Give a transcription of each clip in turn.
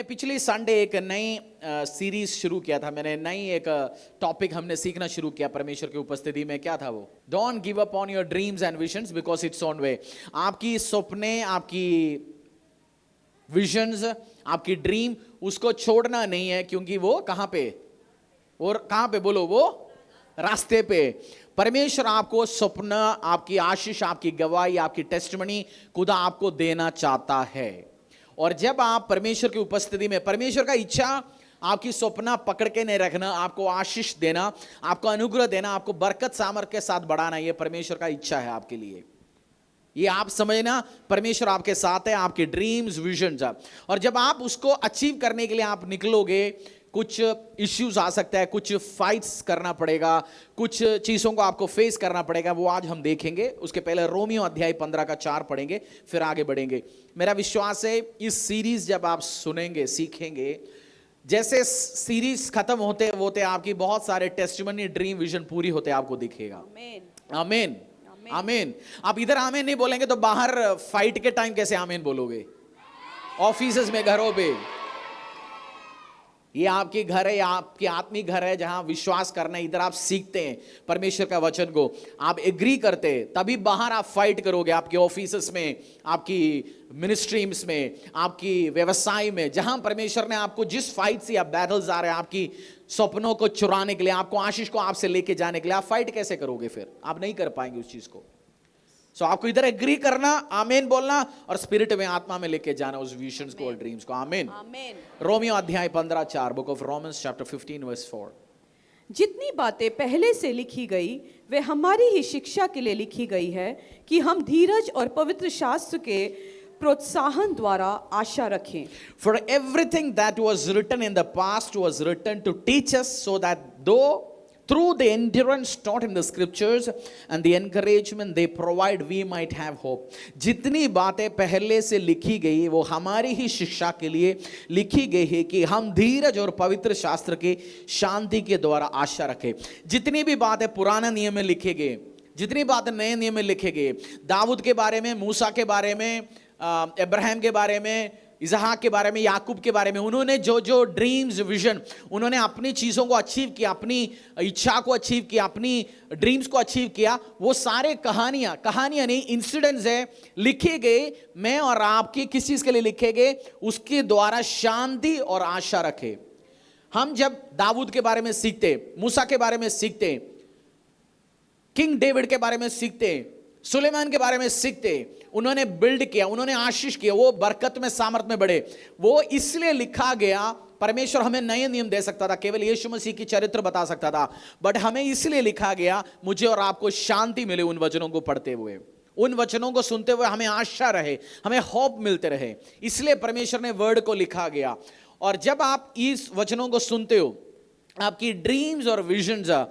पिछली संडे एक नई सीरीज शुरू किया था। मैंने नई एक टॉपिक हमने सीखना शुरू किया परमेश्वर की उपस्थिति में। क्या था वो? Don't give up on your dreams and visions because it's on way. आपकी सपने, आपकी विजन्स, आपकी ड्रीम, उसको छोड़ना नहीं है, क्योंकि वो कहां पे, और कहां पे बोलो, वो रास्ते पे। परमेश्वर आपको सपना, आपकी आशीष, आपकी गवाही, आपकी टेस्टिमनी खुदा आपको देना चाहता है। और जब आप परमेश्वर की उपस्थिति में, परमेश्वर का इच्छा आपकी सपना पकड़ के नहीं रखना, आपको आशीष देना, आपको अनुग्रह देना, आपको बरकत सामर्थ के साथ बढ़ाना, ये परमेश्वर का इच्छा है आपके लिए। ये आप समझना, परमेश्वर आपके साथ है, आपके ड्रीम्स, विजन्स। और जब आप उसको अचीव करने के लिए आप निकलोगे, कुछ इश्यूज आ सकता है, कुछ फाइट्स करना पड़ेगा, कुछ चीज़ों को आपको फेस करना पड़ेगा, वो आज हम देखेंगे। उसके पहले रोमियो अध्याय 15 का 4 पढ़ेंगे, फिर आगे बढ़ेंगे। मेरा विश्वास है इस सीरीज जब आप सुनेंगे, सीखेंगे, जैसे सीरीज खत्म होते होते आपकी बहुत सारे टेस्टिमनी, ड्रीम, विजन पूरी होते आपको दिखेगा। आमीन, आमीन। आप इधर आमीन नहीं बोलेंगे तो बाहर फाइट के टाइम कैसे आमीन बोलोगे? ऑफिस में, घरों पे। ये आपके घर है, आपकी आत्मिक घर है जहां विश्वास करना है। इधर आप सीखते हैं परमेश्वर का वचन को, आप एग्री करते हैं, तभी बाहर आप फाइट करोगे। आपके ऑफिस में, आपकी मिनिस्ट्रीज में, आपकी व्यवसाय में, जहां परमेश्वर ने आपको जिस फाइट से, आप बैटल्स आ रहे हैं आपकी सपनों को चुराने के लिए, आपको आशीष को आपसे लेके जाने के लिए, आप फाइट कैसे करोगे? फिर आप नहीं कर पाएंगे उस चीज को। सो आपको इधर एग्री करना, आमीन बोलना, और स्पिरिट में, आत्मा में लेके जाना उस विजन्स को और ड्रीम्स को। आमीन। रोमियो अध्याय 15 4, book of Romans chapter 15 verse 4। जितनी बातें पहले से लिखी गई वे हमारी ही शिक्षा के लिए लिखी गई है, कि हम धीरज और पवित्र शास्त्र के प्रोत्साहन द्वारा आशा रखें। For everything that was written in the past was written to teach us, so that though through the endurance taught in the scriptures and the encouragement they provide, we might have hope. जितनी बातें पहले से लिखी गई वो हमारी ही शिक्षा के लिए लिखी गई है, कि हम धीरज और पवित्र शास्त्र की शांति के द्वारा आशा रखें। जितनी भी बातें पुराने नियम में लिखे गए, जितनी बातें नए नियम में लिखे गए, दाऊद के बारे में, मूसा के बारे में, अब्राहम के बारे में, इसहाक के बारे में, याकूब के बारे में, उन्होंने जो जो ड्रीम्स, विजन, उन्होंने अपनी चीज़ों को अचीव किया, अपनी इच्छा को अचीव किया, अपनी ड्रीम्स को अचीव किया, वो सारे कहानियां नहीं, इंसिडेंट्स है, लिखे गए। मैं और आपकी किस चीज़ के लिए लिखे गए? उसके द्वारा शांति और आशा रखे। हम जब दाऊद के बारे में सीखते, मूसा के बारे में सीखते, किंग डेविड के बारे में सीखते, सुलेमान के बारे में सीखते, उन्होंने बिल्ड किया, उन्होंने आशीष किया, वो बरकत में, सामर्थ में बढ़े, वो इसलिए लिखा गया। परमेश्वर हमें नए नियम दे सकता था, केवल यीशु मसीह की चरित्र बता सकता था, बट हमें इसलिए लिखा गया, मुझे और आपको शांति मिले उन वचनों को पढ़ते हुए, उन वचनों को सुनते हुए, हमें आशा रहे, हमें होप मिलते रहे, इसलिए परमेश्वर ने वर्ड को लिखा गया। और जब आप इस वचनों को सुनते हो, आपकी ड्रीम्स और विजन्स,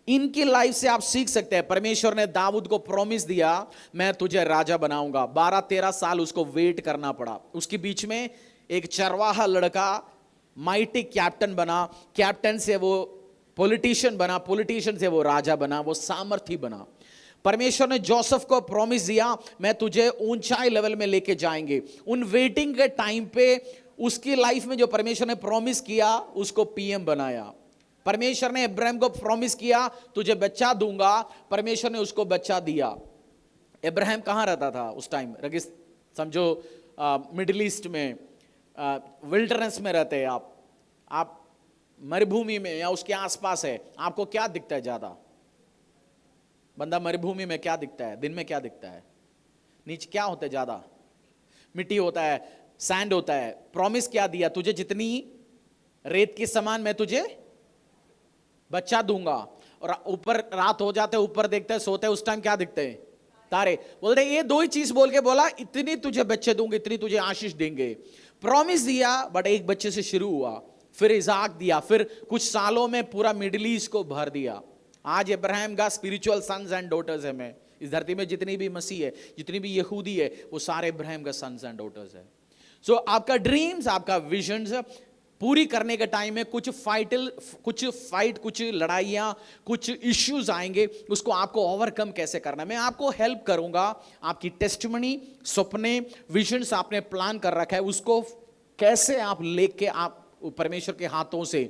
इनकी लाइफ से आप सीख सकते हैं। परमेश्वर ने दाऊद को प्रॉमिस दिया, मैं तुझे राजा बनाऊंगा। 12-13 साल उसको वेट करना पड़ा। उसके बीच में एक चरवाहा लड़का माइटी कैप्टन बना, कैप्टन से वो पॉलिटिशियन बना, पॉलिटिशियन से वो राजा बना, वो सामर्थी बना। परमेश्वर ने जोसेफ को प्रॉमिस दिया, मैं तुझे ऊंचाई लेवल में लेके जाएंगे। उन वेटिंग के टाइम पे उसकी लाइफ में जो परमेश्वर ने प्रॉमिस किया, उसको पीएम बनाया। परमेश्वर ने अब्राहम को प्रॉमिस किया, तुझे बच्चा दूंगा, परमेश्वर ने उसको बच्चा दिया। अब्राहम कहाँ रहता था उस टाइम? समझो मिडिल ईस्ट में, विल्डरनेस में रहते हैं आप मरुभूमि में या उसके आसपास है। आपको क्या दिखता है ज्यादा? बंदा मरुभूमि में क्या दिखता है? दिन में क्या दिखता है? नीचे क्या होता है? ज्यादा मिट्टी होता है, सैंड होता है। प्रॉमिस क्या दिया? तुझे जितनी रेत के समान मैं तुझे बच्चा दूंगा। और ऊपर रात हो जाते, ऊपर देखते हैं, सोते हैं, उस टाइम क्या दिखते हैं? तारे। बोलते ये दो ही चीज बोल के बोला, इतनी तुझे बच्चे दूंगे, इतनी तुझे आशीष देंगे। प्रॉमिस दिया, बट एक बच्चे से शुरू हुआ, फिर इजाक दिया, फिर कुछ सालों में पूरा मिडिल ईस्ट को भर दिया। आज अब्राहम का स्पिरिचुअल सन्स एंड डॉटर्स है। मैं इस धरती में जितनी भी मसीह है, जितनी भी यहूदी है, वो सारे अब्राहम का सन्स एंड डॉटर्स है। सो आपका ड्रीम्स, आपका विजन्स पूरी करने के टाइम में कुछ फाइट, कुछ लड़ाइयाँ, कुछ इश्यूज आएंगे, उसको आपको ओवरकम कैसे करना, मैं आपको हेल्प करूंगा। आपकी टेस्टिमनी, सपने, विजन्स आपने प्लान कर रखा है, उसको कैसे आप लेके आप परमेश्वर के हाथों से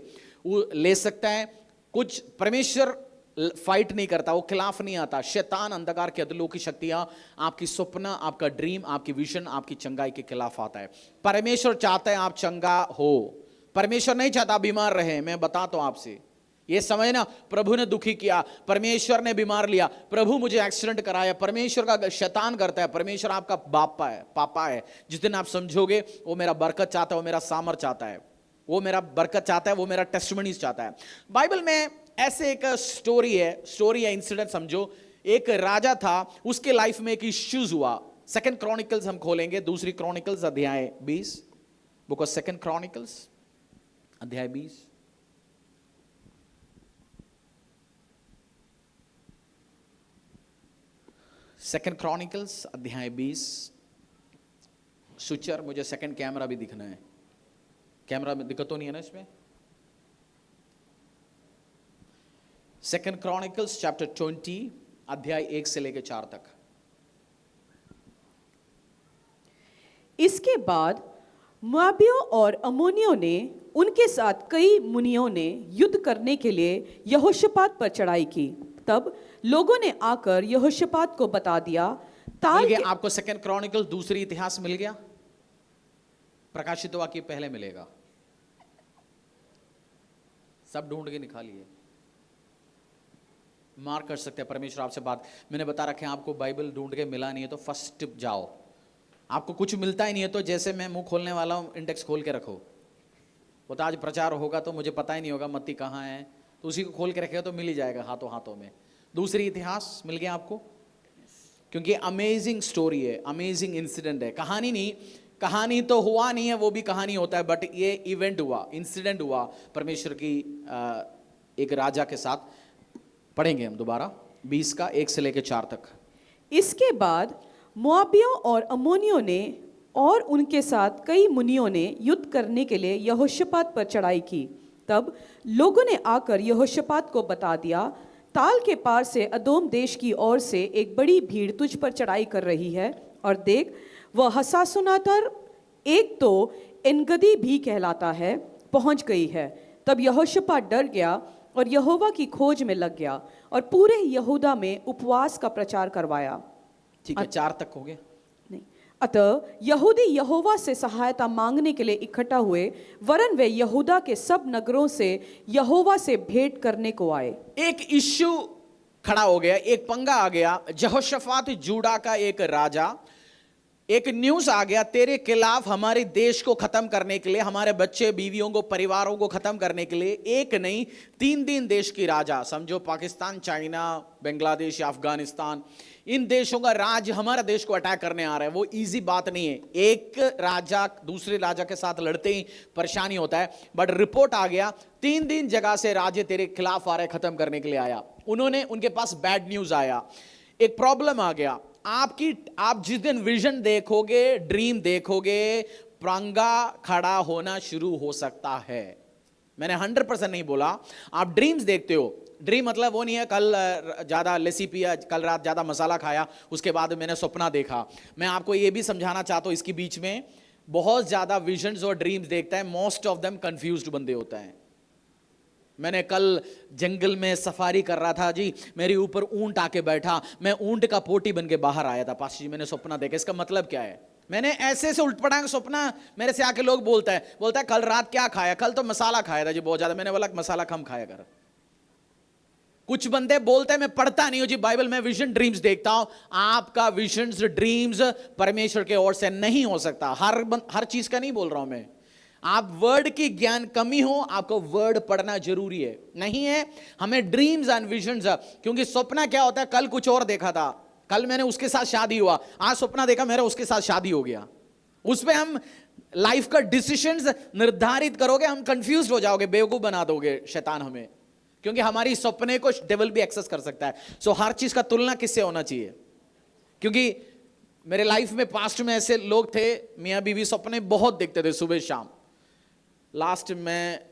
वो ले सकता है। कुछ परमेश्वर फाइट नहीं करता, वो खिलाफ नहीं आता। शैतान, अंधकार के अदलों की शक्तियां आपकी सपना, आपका ड्रीम, आपकी विजन, आपकी चंगाई के खिलाफ आता है। परमेश्वर चाहता है आप चंगा हो, परमेश्वर नहीं चाहता बीमार रहे। मैं बताता हूं आपसे, ये समझना, प्रभु ने दुखी किया, परमेश्वर ने बीमार लिया, प्रभु मुझे एक्सीडेंट कराया, परमेश्वर का शैतान करता है। परमेश्वर आपका बापा है, पापा है। जिस दिन आप समझोगे वो मेरा बरकत चाहता है, वो मेरा सामर्थ चाहता है, वो मेरा बरकत चाहता है, वो मेरा टेस्टिमनीज चाहता है। बाइबल में ऐसे एक स्टोरी है, इंसिडेंट समझो। एक राजा था, उसके लाइफ में एक इश्यूज हुआ। सेकंड क्रॉनिकल्स हम खोलेंगे, दूसरी क्रॉनिकल्स अध्याय 20, बुक ऑफ सेकंड क्रॉनिकल्स अध्याय 20। सेकंड क्रॉनिकल्स अध्याय 20। सुचर, मुझे सेकंड कैमरा भी दिखना है। कैमरा में दिक्कत तो नहीं है ना इसमें? सेकंड क्रॉनिकल्स चैप्टर 20 अध्याय 1 से लेकर 4 तक। इसके बाद मोआबियों और अम्मोनियों ने, उनके साथ कई मुनियों ने युद्ध करने के लिए यहोशापात पर चढ़ाई की। तब लोगों ने आकर यहोशापात को बता दिया। मिल गया आपको सेकंड क्रॉनिकल, दूसरी इतिहास मिल गया। प्रकाशित वाक्य पहले मिलेगा, सब ढूंढ के निकालिए, मार्क कर सकते हैं। परमेश्वर आपसे बात, मैंने बता रखे आपको, बाइबल ढूंढ के मिला नहीं है तो फर्स्ट स्टेप जाओ। आपको कुछ मिलता ही नहीं है तो जैसे मैं मुंह खोलने वाला हूं, इंडेक्स खोल के रखो। वो तो आज प्रचार होगा तो मुझे पता ही नहीं होगा मत्ती कहाँ है, तो उसी को खोल के रखेगा तो मिल ही जाएगा हाथों हाथों में। दूसरी इतिहास मिल गया आपको, क्योंकि अमेजिंग स्टोरी है, अमेजिंग इंसिडेंट है। कहानी नहीं, कहानी तो हुआ नहीं है, वो भी कहानी होता है, बट ये इवेंट हुआ, इंसिडेंट हुआ परमेश्वर की एक राजा के साथ। पढ़ेंगे हम दोबारा 20 का 1 से लेकर 4 तक। इसके बाद मोआबियों और अम्मोनियों ने और उनके साथ कई मुनियों ने युद्ध करने के लिए यहोशापात पर चढ़ाई की। तब लोगों ने आकर यहोशापात को बता दिया, ताल के पार से अदोम देश की ओर से एक बड़ी भीड़ तुझ पर चढ़ाई कर रही है, और देख वह हसासुनातर, एक तो एनगदी भी कहलाता है, पहुंच गई है। तब यहोशापात डर गया और यहोवा की खोज में लग गया और पूरे यहूदा में उपवास का प्रचार करवाया। ठीक है, 4 तक हो गया। नहीं, अतः यहूदी यहोवा से सहायता मांगने के लिए इकट्ठा हुए, वरन वे यहूदा के सब नगरों से यहोवा से भेंट करने को आए। एक इश्यू खड़ा हो गया, एक पंगा आ गया। यहोशापात जूडा का एक राजा, एक न्यूज आ गया तेरे खिलाफ, हमारे देश को खत्म करने के लिए, हमारे बच्चे बीवियों को, परिवारों को खत्म करने के लिए, एक नहीं 3 देश की राजा, समझो पाकिस्तान, चाइना, बांग्लादेश, अफगानिस्तान, इन देशों का राज हमारे देश को अटैक करने आ रहा है। वो इजी बात नहीं है, एक राजा दूसरे राजा के साथ लड़ते ही परेशानी होता है। बट रिपोर्ट आ गया 3 जगह से राज्य तेरे खिलाफ आ रहे, खत्म करने के लिए आया। उनके पास बैड न्यूज आया, एक प्रॉब्लम आ गया। आप जिस दिन विजन देखोगे, ड्रीम देखोगे, पंगा खड़ा होना शुरू हो सकता है। मैंने 100% नहीं बोला। आप ड्रीम्स देखते हो, ड्रीम मतलब वो नहीं है कल ज्यादा लस्सी पिया, कल रात ज्यादा मसाला खाया, उसके बाद मैंने सपना देखा। मैं आपको ये भी समझाना चाहता हूं, इसके बीच में बहुत ज्यादा विजन्स और ड्रीम्स देखता है, मोस्ट ऑफ देम कंफ्यूज्ड बंदे होता है। मैंने कल जंगल में सफारी कर रहा था जी, मेरे ऊपर ऊंट आके बैठा, मैं ऊंट का पोटी बन के बाहर आया था। पास जी मैंने सपना देखा, इसका मतलब क्या है? मैंने ऐसे से उल्टपटांग सपना, मेरे से आके लोग बोलता है कल रात क्या खाया? कल तो मसाला खाया था जी बहुत ज्यादा। मैंने बोला मसाला कम खाया कर। कुछ बंदे बोलते हैं मैं पढ़ता नहीं हूं जी बाइबल, मैं विजन ड्रीम्स देखता हूं। आपका विजन ड्रीम्स परमेश्वर के ओर से नहीं हो सकता। हर चीज का नहीं बोल रहा हूं मैं। आप वर्ड की ज्ञान कमी हो, आपको वर्ड पढ़ना जरूरी है। नहीं है हमें ड्रीम्स एंड विजन्स, क्योंकि सपना क्या होता है, कल कुछ और देखा था, कल मैंने उसके साथ शादी हुआ, आज सपना देखा मेरा उसके साथ शादी हो गया। उस पे हम लाइफ का डिसीजंस निर्धारित करोगे, हम कंफ्यूज हो जाओगे, बेवकूफ बना दोगे शैतान हमें, क्योंकि हमारी सपने को डेविल भी एक्सेस कर सकता है। सो हर चीज का तुलना किससे होना चाहिए? क्योंकि मेरे लाइफ में पास्ट में ऐसे लोग थे, मियां बीवी सपने बहुत देखते थे सुबह शाम। लास्ट में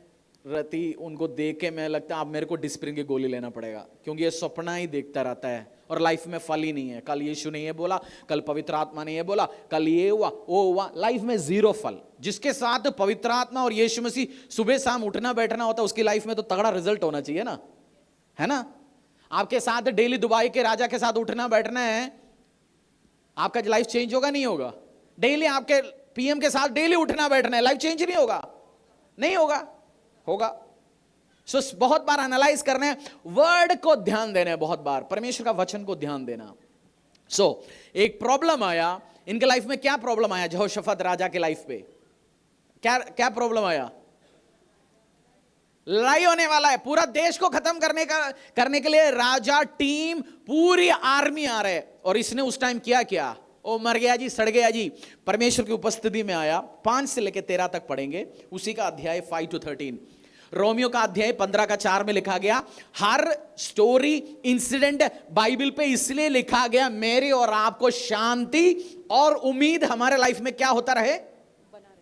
रहती उनको देख के मैं लगता अब मेरे को डिस्प्रिन की गोली लेना पड़ेगा, क्योंकि ये सपना ही देखता रहता है और लाइफ में फल ही नहीं है। कल यीशु ने ये बोला, कल पवित्र आत्मा ने ये बोला, कल ये हुआ वो हुआ, लाइफ में जीरो फल। जिसके साथ पवित्र आत्मा और यीशु मसीह सुबह शाम उठना बैठना होता है, उसकी लाइफ में तो तगड़ा रिजल्ट होना चाहिए ना, है ना। आपके साथ डेली दुबई के राजा के साथ उठना बैठना है, आपका लाइफ चेंज होगा नहीं होगा? डेली आपके पीएम के साथ डेली उठना बैठना है, लाइफ चेंज नहीं होगा? नहीं होगा, होगा। सो बहुत बार एनालाइज करना है, वर्ड को ध्यान देना है, बहुत बार परमेश्वर का वचन को ध्यान देना। सो एक प्रॉब्लम आया इनके लाइफ में। क्या प्रॉब्लम आया यहोशाफात राजा के लाइफ पे? क्या क्या प्रॉब्लम आया? लड़ाई होने वाला है, पूरा देश को खत्म करने के लिए राजा, टीम, पूरी आर्मी आ रहे। और इसने उस टाइम किया क्या? ओ मर गया जी, सड़ गया जी। परमेश्वर की उपस्थिति में आया। 5 से लेकर 13 तक पढ़ेंगे, उसी का अध्याय 5 to 13। रोमियो का अध्याय 15 का 4 में लिखा गया, हर स्टोरी इंसिडेंट बाइबल पे इसलिए लिखा गया मेरे और आपको शांति और उम्मीद हमारे लाइफ में क्या होता रहे,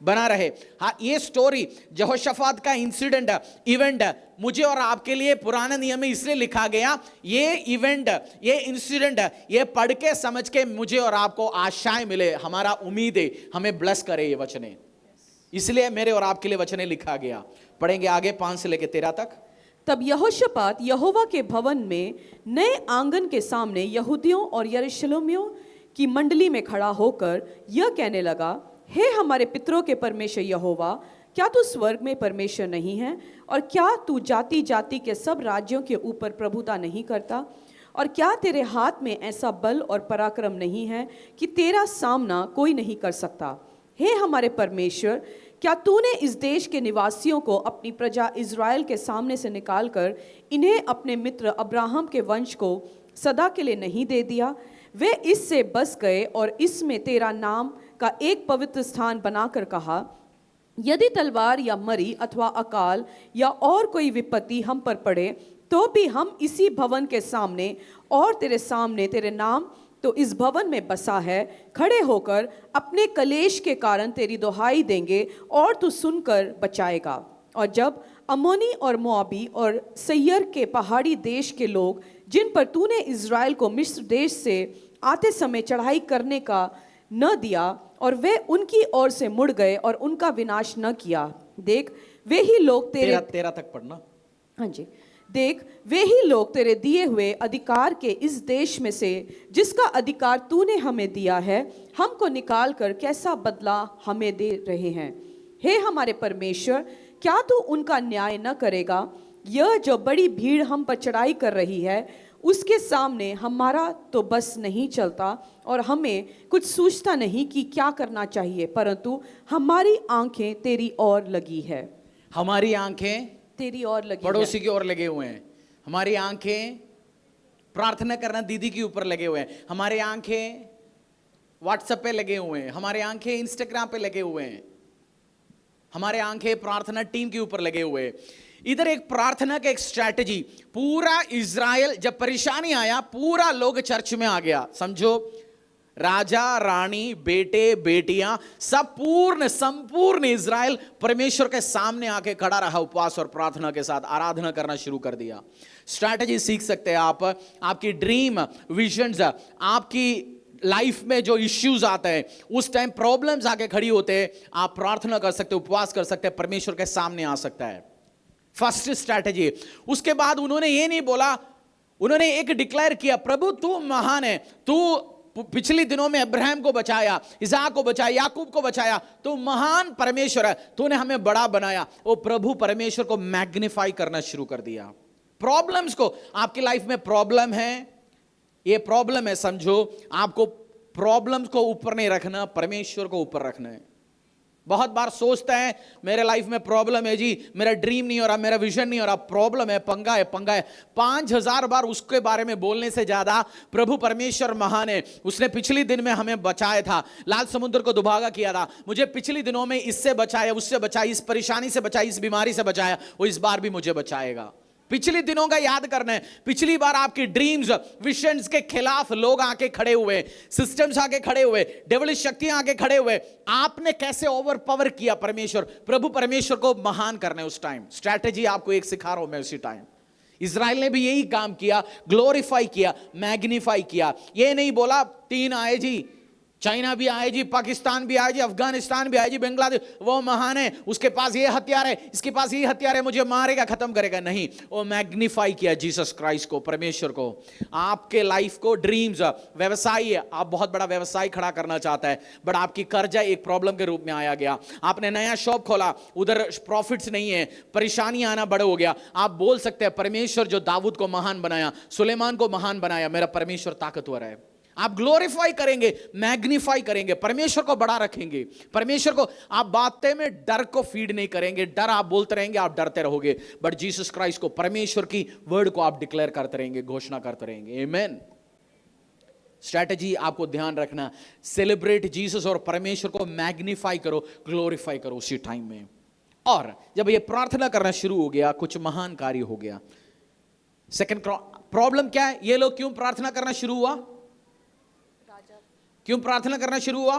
बना रहे। हाँ, ये स्टोरी यहोशाफात का इंसिडेंट, इवेंट मुझे और आपके लिए पुराने नियम में इसलिए लिखा गया। ये इवेंट, ये इंसिडेंट, ये पढ़ के समझ के मुझे और आपको आशाएं मिले, हमारा उम्मीद है, हमें ब्लेस करे ये वचने, इसलिए मेरे और आपके लिए वचने लिखा गया। पढ़ेंगे आगे 5 से लेकर 13 तक। तब यहोशापात यहोवा के भवन में नए आंगन के सामने यहूदियों और यरूशलेमियों की मंडली में खड़ा होकर यह कहने लगा, हे हमारे पितरों के परमेश्वर यहोवा, क्या तू स्वर्ग में परमेश्वर नहीं है? और क्या तू जाति जाति के सब राज्यों के ऊपर प्रभुता नहीं करता? और क्या तेरे हाथ में ऐसा बल और पराक्रम नहीं है कि तेरा सामना कोई नहीं कर सकता? हे हमारे परमेश्वर, क्या तूने इस देश के निवासियों को अपनी प्रजा इज़राइल के सामने से निकालकर इन्हें अपने मित्र अब्राहम के वंश को सदा के लिए नहीं दे दिया? वे इससे बस गए और इसमें तेरा नाम का एक पवित्र स्थान बनाकर कहा, यदि तलवार या मरी अथवा अकाल या और कोई विपत्ति हम पर पड़े तो भी हम इसी भवन के सामने और तेरे सामने, तेरे नाम तो इस भवन में बसा है, खड़े होकर अपने कलेश के कारण तेरी दुहाई देंगे और तू सुनकर बचाएगा। और जब अमोनी और मोआबी और सैयर के पहाड़ी देश के लोग, जिन पर तूने इज़राइल को मिस्र देश से आते समय चढ़ाई करने का न दिया, और वे उनकी ओर से मुड़ गए और उनका विनाश न किया, देख वे ही लोग तेरे 13 तक पढ़ना। हाँ जी, देख वे ही लोग तेरे दिए हुए अधिकार के इस देश में से जिसका अधिकार तूने हमें दिया है, हमको निकाल कर कैसा बदला हमें दे रहे हैं। हे हमारे परमेश्वर, क्या तू उनका न्याय न करेगा? यह जो बड़ी भीड़ हम पर चढ़ाई कर रही है, उसके सामने हमारा तो बस नहीं चलता और हमें कुछ सूझता नहीं कि क्या करना चाहिए, परंतु हमारी आंखें तेरी ओर लगी है। हमारी आंखें तेरी ओर लगी, पड़ोसी की ओर लगे हुए हैं। हमारी आंखें प्रार्थना करना दीदी के ऊपर लगे हुए हैं। हमारी आंखें व्हाट्सएप पे लगे हुए हैं। हमारी आंखें इंस्टाग्राम पे लगे हुए हैं। हमारे आंखें प्रार्थना टीम के ऊपर लगे हुए हैं। इधर एक प्रार्थना का एक स्ट्रैटेजी, पूरा इज़राइल जब परेशानी आया, पूरा लोग चर्च में आ गया। समझो, राजा, रानी, बेटे, बेटियां, सब संपूर्ण इज़राइल परमेश्वर के सामने आके खड़ा रहा, उपवास और प्रार्थना के साथ आराधना करना शुरू कर दिया। स्ट्रैटेजी सीख सकते हैं आप। आपकी ड्रीम, विजन्स, आपकी लाइफ में जो इश्यूज आते हैं, उस टाइम प्रॉब्लम्स आके खड़ी होते हैं, आप प्रार्थना कर सकते हैं, उपवास कर सकते हैं, परमेश्वर के सामने आ सकता है। First strategy. उसके बाद उन्होंने ये नहीं बोला, उन्होंने एक डिक्लेयर किया, प्रभु तू महान है, तू पिछले दिनों में अब्राहम को बचाया, इसहाक को बचाया, याकूब को बचाया, तो महान परमेश्वर है, तूने हमें बड़ा बनाया। वो प्रभु परमेश्वर को मैग्निफाई करना शुरू कर दिया। प्रॉब्लम्स को, आपकी लाइफ में प्रॉब्लम है, ये प्रॉब्लम है, समझो, आपको प्रॉब्लम्स को ऊपर नहीं रखना, परमेश्वर को ऊपर रखना है। बहुत बार सोचता है मेरे लाइफ में प्रॉब्लम है जी, मेरा ड्रीम नहीं हो रहा, मेरा विजन नहीं हो रहा, प्रॉब्लम है, पंगा है, पंगा है। 5000 बार उसके बारे में बोलने से ज्यादा प्रभु परमेश्वर महान है। उसने पिछले दिन में हमें बचाया था, लाल समुद्र को दुभागा किया था, मुझे पिछले दिनों में इससे बचाया, उससे बचाया, इस परेशानी से बचाया, इस बीमारी से बचाया, वो इस बार भी मुझे बचाएगा। पिछले दिनों का याद करना है। पिछली बार आपकी ड्रीम्स, विजन्स के खिलाफ लोग आके खड़े हुए, सिस्टम्स आके खड़े हुए, डेविलिश शक्तियां आके खड़े हुए, आपने कैसे ओवर पावर किया परमेश्वर, प्रभु परमेश्वर को महान करना है। उस टाइम स्ट्रैटेजी आपको एक सिखा रहा हूं मैं उसी टाइम। इज़राइल ने भी यही काम किया, ग्लोरीफाई किया, मैग्नीफाई किया। ये नहीं बोला 3 आए जी, चाइना भी आए जी, पाकिस्तान भी आए जी, अफगानिस्तान भी आए जी, बांग्लादेश, वो महान है, उसके पास ये हथियार है, इसके पास ये हथियार है, मुझे मारेगा, खत्म करेगा। नहीं, वो मैग्नीफाई किया जीसस क्राइस्ट को, परमेश्वर को। आपके लाइफ को ड्रीम्स, व्यवसाय है, आप बहुत बड़ा व्यवसाय खड़ा करना चाहता है, बट आपकी कर्जा एक प्रॉब्लम के रूप में आया गया। आपने नया शॉप खोला, उधर प्रॉफिट्स नहीं है, परेशानी आना बड़ा हो गया। आप बोल सकते हैं परमेश्वर जो दाऊद को महान बनाया, सुलेमान को महान बनाया, मेरा परमेश्वर ताकतवर है। आप ग्लोरीफाई करेंगे, मैग्नीफाई करेंगे, परमेश्वर को बड़ा रखेंगे। परमेश्वर को आप बातें में डर को फीड नहीं करेंगे, डर आप बोलते रहेंगे, आप डरते रहोगे, बट जीसस क्राइस्ट को, परमेश्वर की वर्ड को आप डिक्लेयर करते रहेंगे, घोषणा करते रहेंगे। आमीन। स्ट्रैटेजी आपको ध्यान रखना, सेलिब्रेट जीसस और परमेश्वर को मैग्नीफाई करो, ग्लोरीफाई करो उसी टाइम में। और जब ये प्रार्थना करना शुरू हो गया, कुछ महान कार्य हो गया। सेकंड प्रॉब्लम क्या है? ये लोग क्यों प्रार्थना करना शुरू हुआ? क्यों प्रार्थना करना शुरू हुआ?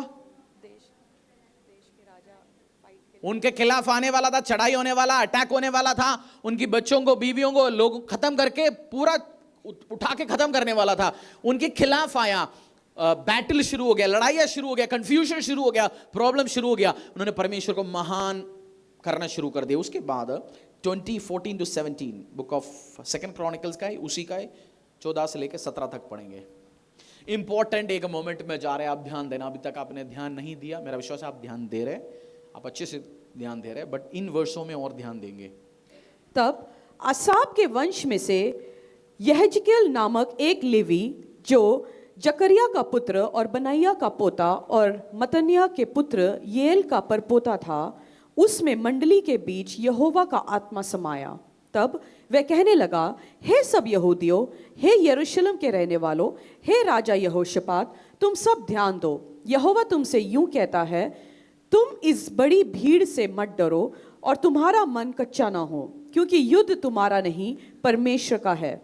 उनके खिलाफ आने वाला था, चढ़ाई होने वाला, अटैक होने वाला था, उनकी बच्चों को, बीवियों को, लोग खत्म करके पूरा उठा के खत्म करने वाला था। उनके खिलाफ आया, बैटल शुरू हो गया, लड़ाइयां शुरू हो गया, कंफ्यूजन शुरू हो गया, प्रॉब्लम शुरू हो गया। उन्होंने परमेश्वर को महान करना शुरू कर दिया। उसके बाद 20:14 to 17 book of second chronicles का है, उसी का है, 14 से लेकर 17 तक पढ़ेंगे। इंपॉर्टेंट एक मोमेंट में जा रहे हैं, आप ध्यान देना। अभी तक आपने ध्यान नहीं दिया, मेरा विश्वास है आप ध्यान दे रहे हैं, आप अच्छे से ध्यान दे रहे हैं, बट इन वर्षों में और ध्यान देंगे। तब आसाप के वंश में से यहेजकेल नामक एक लेवी, जो जकरिया का पुत्र और बनाइया का पोता और मतनिया के पुत्र येल का परपोता था, उसमें मंडली के बीच यहोवा का आत्मा समाया। तब वह कहने लगा, हे सब यहूदियों, हे यरूशलेम के रहने वालों, हे राजा यहोशापात, तुम सब ध्यान दो। यहोवा तुमसे यूं कहता है, तुम इस बड़ी भीड़ से मत डरो और तुम्हारा मन कच्चा ना हो, क्योंकि युद्ध तुम्हारा नहीं परमेश्वर का है।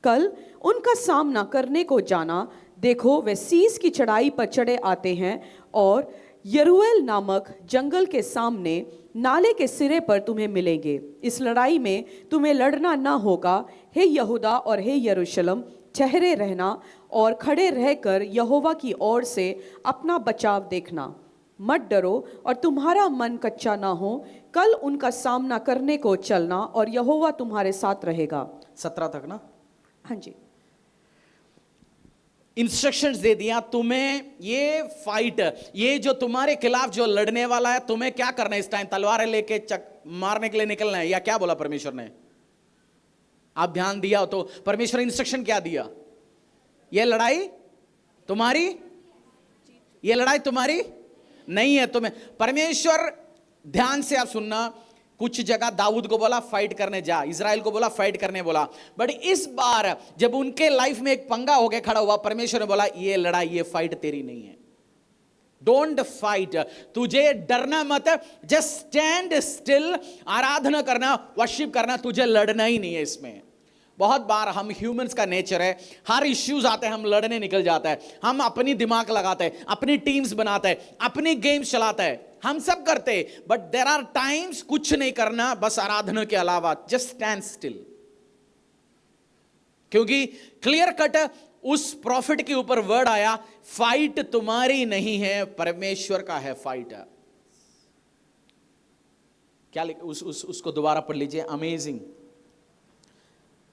कल उनका सामना करने को जाना, देखो वे सीस की चढ़ाई पर चढ़े आते हैं और यरूएल नामक जंगल के सामने नाले के सिरे पर तुम्हें मिलेंगे। इस लड़ाई में तुम्हें लड़ना ना होगा। हे यहूदा और हे यरूशलेम, ठहरे रहना और खड़े रहकर यहोवा की ओर से अपना बचाव देखना। मत डरो और तुम्हारा मन कच्चा ना हो। कल उनका सामना करने को चलना और यहोवा तुम्हारे साथ रहेगा। 17 तक ना? हाँ जी। इंस्ट्रक्शंस दे दिया, तुम्हें ये फाइट, ये जो तुम्हारे खिलाफ जो लड़ने वाला है, तुम्हें क्या करना है इस टाइम? तलवारें लेके मारने के लिए निकलना है, या क्या बोला परमेश्वर ने? आप ध्यान दिया हो तो परमेश्वर ने इंस्ट्रक्शन क्या दिया? ये लड़ाई तुम्हारी, ये लड़ाई तुम्हारी नहीं है। तुम्हें परमेश्वर, ध्यान से आप सुनना, कुछ जगह दाऊद को बोला फाइट करने जा, इज़राइल को बोला फाइट करने बोला, बट इस बार जब उनके लाइफ में एक पंगा होके खड़ा हुआ, परमेश्वर ने बोला ये लड़ाई, ये फाइट तेरी नहीं है। डोंट फाइट, तुझे डरना मत, जस्ट स्टैंड स्टिल, आराधना करना, वर्शिप करना, तुझे लड़ना ही नहीं है इसमें। बहुत बार हम ह्यूमंस का नेचर है, हर इश्यूज आते हैं हम लड़ने निकल जाता है, हम अपनी दिमाग लगाते हैं, अपनी टीम्स बनाते हैं, अपनी गेम्स चलाते हैं, हम सब करते हैं, बट देयर आर टाइम्स कुछ नहीं करना, बस आराधना के अलावा, जस्ट स्टैंड स्टिल। क्योंकि क्लियर कट उस प्रॉफिट के ऊपर वर्ड आया, फाइट तुम्हारी नहीं है, परमेश्वर का है फाइट। क्या उसको दोबारा पढ़ लीजिए, अमेजिंग।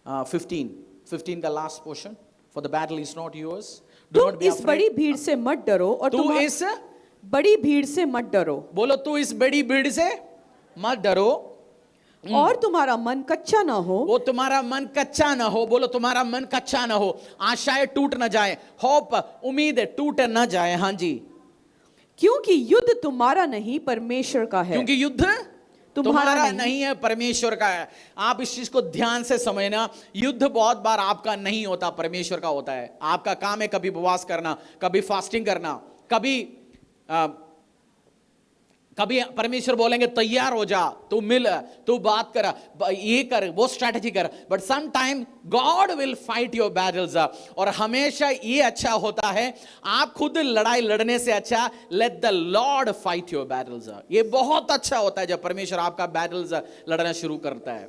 15 का last portion, for the battle is not yours, तुम इस बड़ी भीड़ से मत डरो और तू इस बड़ी भीड़ से मत डरो। बोलो, तू इस बड़ी भीड़ से मत डरो और तुम्हारा मन कच्चा ना हो। वो तुम्हारा मन कच्चा ना हो। बोलो, तुम्हारा मन कच्चा ना हो, आशाएं टूट ना जाए, होप, उम्मीद टूट ना जाए। हाँ जी, क्योंकि युद्ध तुम्हारा नहीं परमेश्वर का है। क्योंकि युद्ध तुम्हारा नहीं है, परमेश्वर का है। आप इस चीज को ध्यान से समझना, युद्ध बहुत बार आपका नहीं होता, परमेश्वर का होता है। आपका काम है कभी उपवास करना, कभी फास्टिंग करना, कभी परमेश्वर बोलेंगे तैयार हो जा, तू मिल, तू बात कर, ये कर, वो स्ट्रैटेजी कर, but some time God will fight your battles. और हमेशा ये अच्छा होता है, आप खुद लड़ाई लड़ने से अच्छा late the lord fight your battles. ये बहुत अच्छा होता है जब परमेश्वर आपका बैटल्स लड़ना शुरू करता है।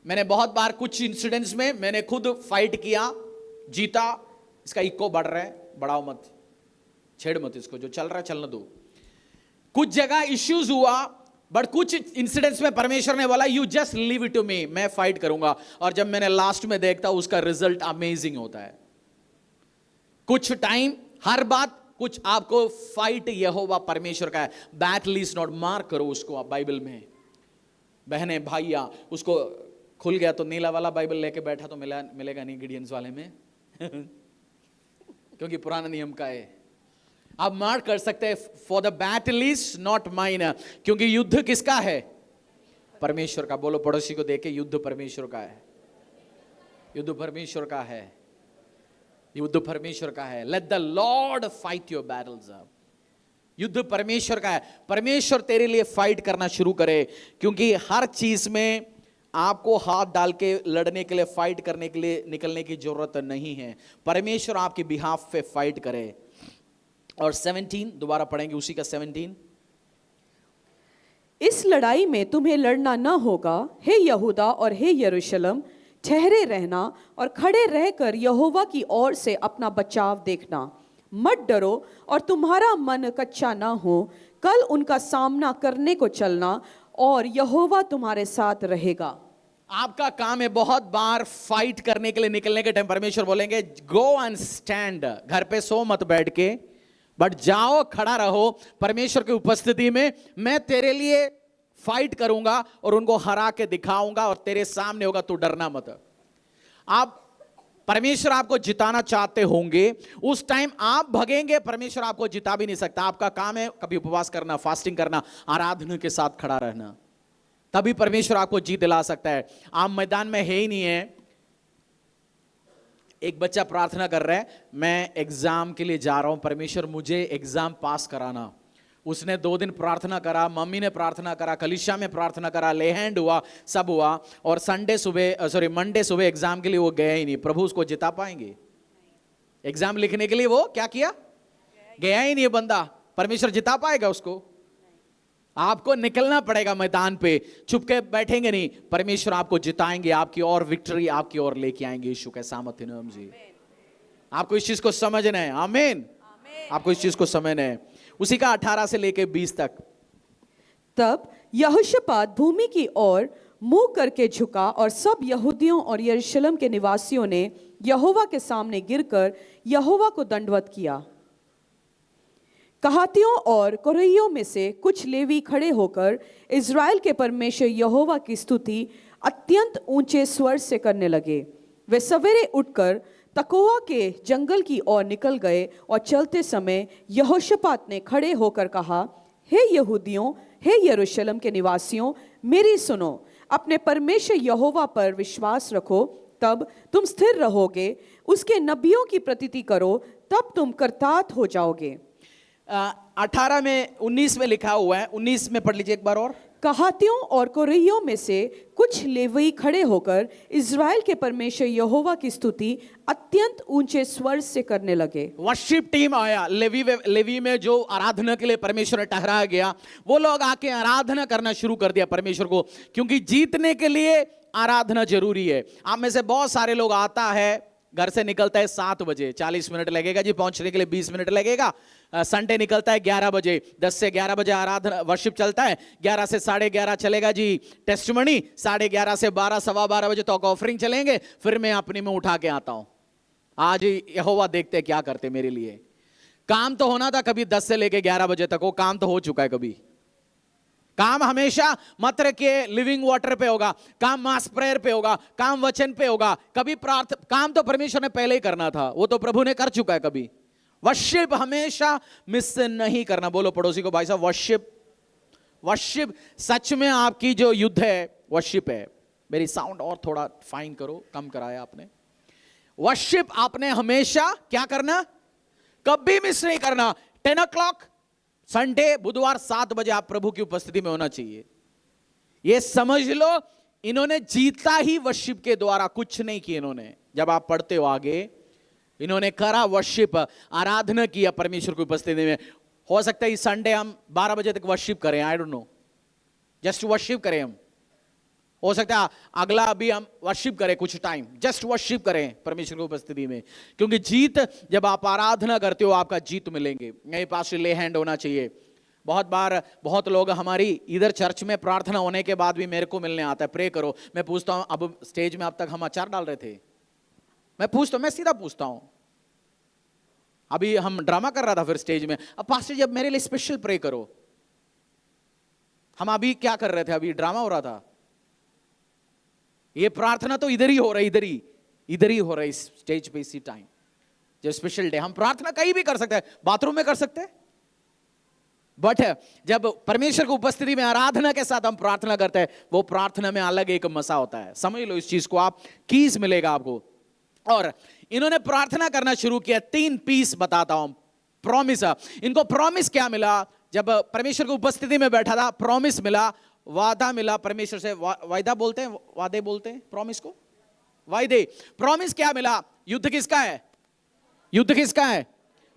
मैंने बहुत बार कुछ इंसिडेंट्स में मैंने खुद फाइट किया, जीता। इसका इको बढ़ रहा है, बढ़ाओ मत, छेड़ मत इसको, जो चल रहा है चलने दो। कुछ जगह इश्यूज हुआ, बट कुछ इंसिडेंट्स में परमेश्वर ने बोला you just leave it to me, मैं फाइट करूंगा। और जब मैंने लास्ट में देखता उसका रिजल्ट अमेजिंग होता है। कुछ टाइम, हर बात कुछ आपको फाइट यहोवा परमेश्वर का है। बैटल इज नॉट, मार्क करो उसको आप बाइबल में। बहने भाइया, उसको खुल गया तो नीला वाला बाइबल लेके बैठा तो मिलेगा नहीं गिडियंस वाले में क्योंकि पुराना नियम का है। आप मार्क कर सकते हैं, for the battle is not mine, क्योंकि युद्ध किसका है? परमेश्वर का। बोलो पड़ोसी को देके, युद्ध परमेश्वर का है, युद्ध परमेश्वर का है, युद्ध परमेश्वर का है। Late the lord fight your battles. युद्ध परमेश्वर का है। परमेश्वर तेरे लिए फाइट करना शुरू करे, क्योंकि हर चीज में आपको हाथ डाल के लड़ने के लिए, फाइट करने के लिए निकलने की जरूरत नहीं है। परमेश्वर आपके बिहाफ पे फाइट करे। और 17 दोबारा पढ़ेंगे, उसी का 17। इस लड़ाई में तुम्हें लड़ना न होगा, हे यहूदा और हे यरूशलेम, ठहरे रहना और खड़े रहकर यहोवा की ओर से अपना बचाव देखना। मत डरो और तुम्हारा मन कच्चा ना हो, कल उनका सामना करने को चलना और यहोवा तुम्हारे साथ रहेगा। आपका काम है बहुत बार फाइट करने के लिए निकलने के टाइम परमेश्वर बोलेंगे गो एंड स्टैंड। घर पे सो मत बैठ के, बट जाओ, खड़ा रहो परमेश्वर की उपस्थिति में। मैं तेरे लिए फाइट करूंगा और उनको हरा के दिखाऊंगा और तेरे सामने होगा, तू डरना मत। आप, परमेश्वर आपको जिताना चाहते होंगे, उस टाइम आप भगेंगे, परमेश्वर आपको जिता भी नहीं सकता। आपका काम है कभी उपवास करना, फास्टिंग करना, आराधना के साथ खड़ा रहना, तभी परमेश्वर आपको जीत दिला सकता है। आप मैदान में है ही नहीं है। एक बच्चा प्रार्थना कर रहा है, मैं एग्जाम के लिए जा रहा हूं, परमेश्वर मुझे एग्जाम पास कराना। उसने 2 दिन प्रार्थना करा, मम्मी ने प्रार्थना करा, कलीसिया में प्रार्थना करा, ले हैंड हुआ, सब हुआ, और मंडे सुबह एग्जाम के लिए वो गया ही नहीं। प्रभु उसको जिता पाएंगे? एग्जाम लिखने के लिए वो क्या किया? गया ही नहीं बंदा। परमेश्वर जिता पाएगा उसको? आपको निकलना पड़ेगा मैदान पे, छुप के बैठेंगे नहीं। परमेश्वर आपको जिताएंगे, आपकी और विक्ट्री आपकी ओर लेके आएंगे यीशु के सामर्थ्य नाम से। आपको इस चीज को समझना है। आमीन। आपको इस चीज को समझना है। उसी का 18 से लेके 20 तक। तब यहोशापात भूमि की ओर मुंह करके झुका और सब यहूदियों और यरूशलेम के निवासियों ने यहोवा के सामने गिरकर यहोवा को दंडवत किया। कहातियों और कोरहियों में से कुछ लेवी खड़े होकर इज़राइल के परमेश्वर यहोवा की स्तुति अत्यंत ऊंचे स्वर से करने लगे। वे सवेरे उठकर तकोआ के जंगल की ओर निकल गए और चलते समय यहोशापात ने खड़े होकर कहा, हे यहूदियों, हे यरूशलेम के निवासियों, मेरी सुनो, अपने परमेश्वर यहोवा पर विश्वास रखो, तब तुम स्थिर रहोगे। उसके नबियों की प्रतीति करो, तब तुम करतात हो जाओगे। 18 में 19 में लिखा हुआ है, 19 में पढ़ लीजिए एक बार और। कहातियों और कोरहियों में से कुछ लेवी खड़े होकर इज़राइल के परमेश्वर यहोवा की स्तुति अत्यंत ऊंचे स्वर से करने लगे। वर्शिप टीम आया, लेवी में जो आराधना के लिए परमेश्वर ने ठहराया गया, वो लोग आके आराधना करना शुरू कर दिया परमेश्वर को, क्योंकि जीतने के लिए आराधना जरूरी है। आप में से बहुत सारे लोग आता है, घर से निकलता है 7 बजे, 40 मिनट लगेगा जी पहुंचने के लिए, 20 मिनट लगेगा। संडे निकलता है 11 बजे, 10 से 11 बजे आराधना वर्शिप चलता है, 11 से 11:30 चलेगा जी टेस्टमनी, 11:30 से 12, सवा 12 बजे तक ऑफरिंग चलेंगे, फिर मैं अपनी में उठा के आता हूं। आज यहोवा देखते क्या करते मेरे लिए। काम तो होना था कभी 10 से लेके 11 बजे तक, वो काम तो हो चुका है। कभी काम हमेशा मत रखिए लिविंग वाटर पे होगा, काम मास प्रेयर पे होगा, काम वचन पे होगा। कभी काम तो परमेश्वर ने पहले ही करना था, वो तो प्रभु ने कर चुका है। कभी वर्शिप हमेशा मिस नहीं करना। बोलो पड़ोसी को, भाई साहब वर्शिप सच में आपकी जो युद्ध है वर्शिप है। मेरी साउंड और थोड़ा फाइन करो, कम कराया आपने। वर्शिप आपने हमेशा क्या करना, कभी मिस नहीं करना। 10 o'clock संडे, बुधवार 7 बजे आप प्रभु की उपस्थिति में होना चाहिए। ये समझ लो, इन्होंने जीता ही वर्शिप के द्वारा, कुछ नहीं किया इन्होंने। जब आप पढ़ते हो आगे, इन्होंने करा वर्शिप, आराधना किया परमेश्वर की उपस्थिति में। हो सकता है इस संडे हम 12 बजे तक वर्शिप करें, I don't know, just worship करें हम। हो सकता है अगला अभी हम वर्शिप करें कुछ टाइम, जस्ट वर्शिप करें परमेश्वर की उपस्थिति में, क्योंकि जीत जब आप आराधना करते हो आपका जीत मिलेंगे। मेरे पास ले हैंड होना चाहिए। बहुत बार बहुत लोग हमारी इधर चर्च में प्रार्थना होने के बाद भी मेरे को मिलने आता है, प्रे करो। मैं पूछता हूं अब स्टेज में अब तक हम अचार डाल रहे थे? मैं सीधा पूछता हूं। अभी हम ड्रामा कर रहा था फिर स्टेज में, अब पास्टर जब मेरे लिए स्पेशल प्रे करो। हम अभी क्या कर रहे थे? अभी ड्रामा हो रहा था। ये प्रार्थना तो इधर ही हो रहा है, इधर ही हो रहा है इस स्टेज पे इसी टाइम। जब स्पेशल डे, हम प्रार्थना कहीं भी कर सकते हैं, बाथरूम में कर सकते हैं, बट जब परमेश्वर की उपस्थिति में आराधना के साथ हम प्रार्थना करते हैं, वो प्रार्थना में अलग एक मजा होता है। समझ लो इस चीज को, आप कीज मिलेगा आपको। और इन्होंने प्रार्थना करना शुरू किया। 3 पीस बताता हूं। प्रॉमिस, इनको प्रॉमिस क्या मिला? जब परमेश्वर की उपस्थिति में बैठा था, प्रॉमिस मिला, वादा मिला परमेश्वर से। वायदा बोलते हैं, वादे बोलते हैं प्रॉमिस को, वायदे। प्रॉमिस क्या मिला? युद्ध किसका है? युद्ध किसका है?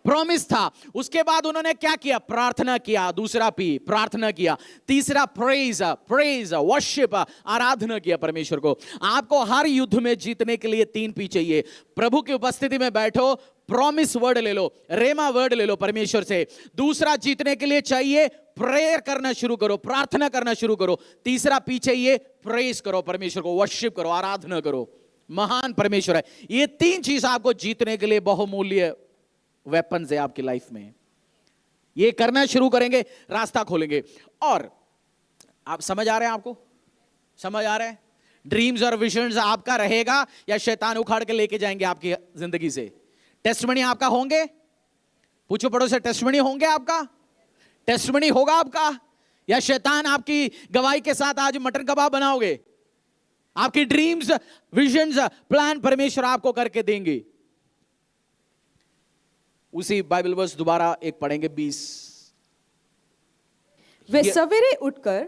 प्रॉमिस था। उसके बाद उन्होंने क्या किया? प्रार्थना किया। दूसरा पी, प्रार्थना किया। तीसरा प्रेज, वर्शिप, आराधना किया परमेश्वर को। आपको हर युद्ध में जीतने के लिए 3 पी चाहिए। प्रभु की उपस्थिति में बैठो, प्रॉमिस वर्ड ले लो, रेमा वर्ड ले लो परमेश्वर से। दूसरा, जीतने के लिए चाहिए प्रेयर करना शुरू करो, प्रार्थना करना शुरू करो। तीसरा पी चाहिए प्रेज करो परमेश्वर को, वर्शिप करो, आराधना करो। महान परमेश्वर है। ये 3 चीज आपको जीतने के लिए बहुमूल्य वेपन्स है आपकी लाइफ में। ये करना शुरू करेंगे, रास्ता खोलेंगे। और आप समझ आ रहे हैं? आपको समझ आ रहा है? ड्रीम्स और विजन्स आपका रहेगा या शैतान उखाड़ के लेके जाएंगे आपकी जिंदगी से? टेस्टमनी आपका होंगे? पूछो पड़ोस से, टेस्टमनी होंगे आपका? टेस्टमनी होगा आपका, या शैतान आपकी गवाही के साथ आज मटन कबाब बनाओगे? आपकी ड्रीम्स, विजन्स, प्लान परमेश्वर आपको करके देंगे। उसी बाइबल वर्स दोबारा एक पढ़ेंगे 20। वे सवेरे उठकर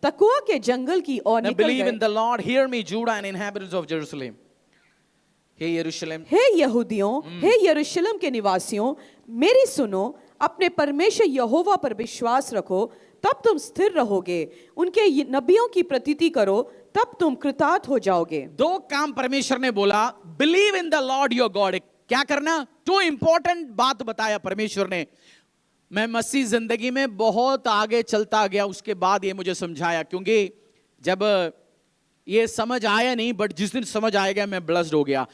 तकुआ के जंगल की ओर निकल Believe गए। in the Lord, hear me, Judah and inhabitants of Jerusalem. हे यरूशलेम, हे यहूदियों, हे यरूशलेम के निवासियों, मेरी सुनो। अपने परमेश्वर यहोवा पर विश्वास रखो, तब तुम स्थिर रहोगे। उनके नबियों की प्रतीति करो, तब तुम कृतार्थ हो जाओगे। 2 काम परमेश्वर ने बोला। Believe in the Lord your God. क्या करना? 2 इंपॉर्टेंट बात बताया परमेश्वर ने। मैं मसीह जिंदगी में बहुत आगे चलता गया, उसके बाद ये मुझे समझाया, क्योंकि जब ये समझ आया नहीं, बट जिस दिन समझ आएगा मैं ब्लेस्ड हो गया।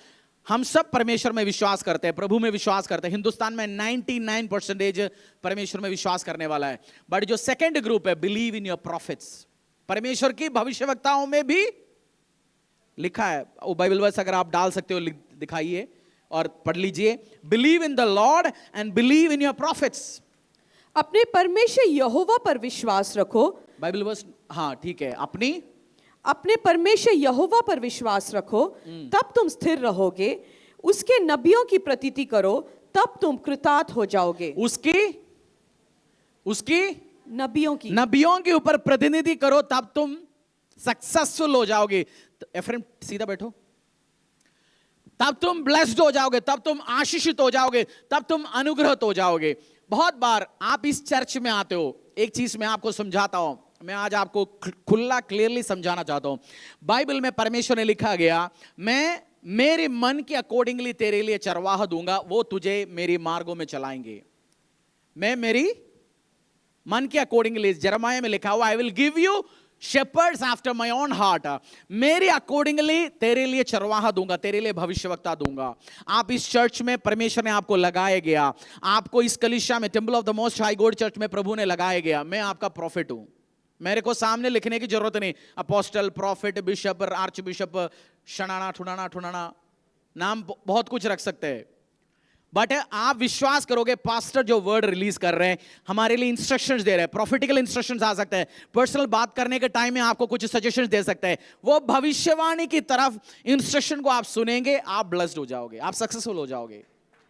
हम सब परमेश्वर में विश्वास करते हैं, प्रभु में विश्वास करते हैं। हिंदुस्तान में 99% परमेश्वर में विश्वास करने वाला है। बट जो सेकंड ग्रुप है, बिलीव इन योर प्रॉफिट्स, परमेश्वर की भविष्यवक्ताओं में भी लिखा है। वो बाइबल वर्स अगर आप डाल सकते हो दिखाइए और पढ़ लीजिए। Believe in the Lord and believe in your profits. अपने परमेश्वर यहोवा पर विश्वास रखो। बाइबल वर्स, हाँ ठीक है। अपने परमेश्वर यहोवा पर विश्वास रखो, तब तुम स्थिर रहोगे। उसके नबियों की प्रतीति करो, तब तुम कृतार्थ हो जाओगे। उसकी नबियों के ऊपर प्रतिनिधि करो, तब तुम सक्सेसफुल हो जाओगे। एफ्रेम सीधा बैठो। तब तुम ब्लेस्ड हो जाओगे, तब तुम आशीषित हो जाओगे, तब तुम अनुग्रहित हो जाओगे। बहुत बार आप इस चर्च में आते हो, एक चीज मैं आपको समझाता हूं। मैं आज आपको खुला क्लियरली समझाना चाहता हूं। बाइबल में परमेश्वर ने लिखा गया, मैं मेरे मन के अकॉर्डिंगली तेरे लिए चरवाहा दूंगा, वो तुझे मेरी मार्गों में चलाएंगे। मैं मेरी मन के अकॉर्डिंगली, यिर्मयाह में लिखा हुआ, I will give you shepherds after my own heart. मेरे अकॉर्डिंगली तेरे लिए चरवाहा दूंगा, तेरे लिए भविष्यवक्ता दूंगा। आप इस चर्च में परमेश्वर ने आपको लगाया गया, आपको इस कलीसिया में, temple of the most high God church में प्रभु ने लगाया गया। मैं आपका प्रॉफिट हूं। मेरे को सामने लिखने की जरूरत नहीं। Apostle, prophet, bishop, archbishop, शनाना ठुनाना, नाम बहुत कुछ रख सकते हैं। बट आप विश्वास करोगे, पास्टर जो वर्ड रिलीज कर रहे हैं, हमारे लिए इंस्ट्रक्शंस दे रहे हैं, प्रॉफिटिकल इंस्ट्रक्शंस आ सकते हैं। पर्सनल बात करने के टाइम में आपको कुछ सजेशंस दे सकते हैं। वो भविष्यवाणी की तरफ इंस्ट्रक्शन को आप सुनेंगे, आप ब्लेस्ड हो जाओगे, आप सक्सेसफुल हो जाओगे।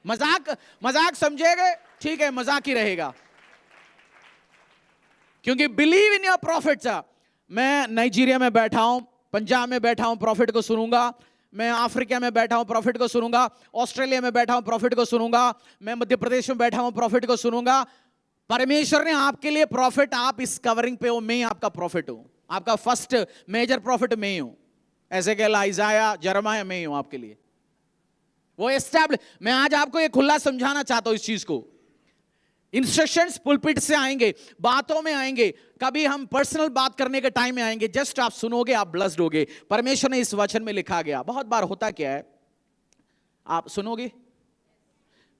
मजाक समझेंगे, ठीक है, मजाक ही रहेगा, क्योंकि बिलीव इन योर प्रॉफिट्स। मैं नाइजीरिया में बैठा हूं, पंजाब में बैठा हूं, प्रॉफिट को सुनूंगा। मैं अफ्रीका में बैठा हूं, प्रॉफिट को सुनूंगा। ऑस्ट्रेलिया में बैठा हूं, प्रॉफिट को सुनूंगा। मैं मध्य प्रदेश में बैठा हूं, प्रॉफिट को सुनूंगा। परमेश्वर ने आपके लिए प्रॉफिट, आप इस कवरिंग पे हो, मैं आपका प्रॉफिट हूं। आपका फर्स्ट मेजर प्रॉफिट मैं ही हूं, ऐसे कह आइजाया जरमाया मैं ही हूं आपके लिए। वो एस्टैब्लिश, मैं आज आपको ये खुला समझाना चाहता हूं इस चीज को। इंस्ट्रक्शंस पुलपिट से आएंगे, बातों में आएंगे, कभी हम पर्सनल बात करने के टाइम में आएंगे, जस्ट आप सुनोगे, आप ब्लेस्ड होगे। परमेश्वर ने इस वचन में लिखा गया। बहुत बार होता क्या है, आप सुनोगे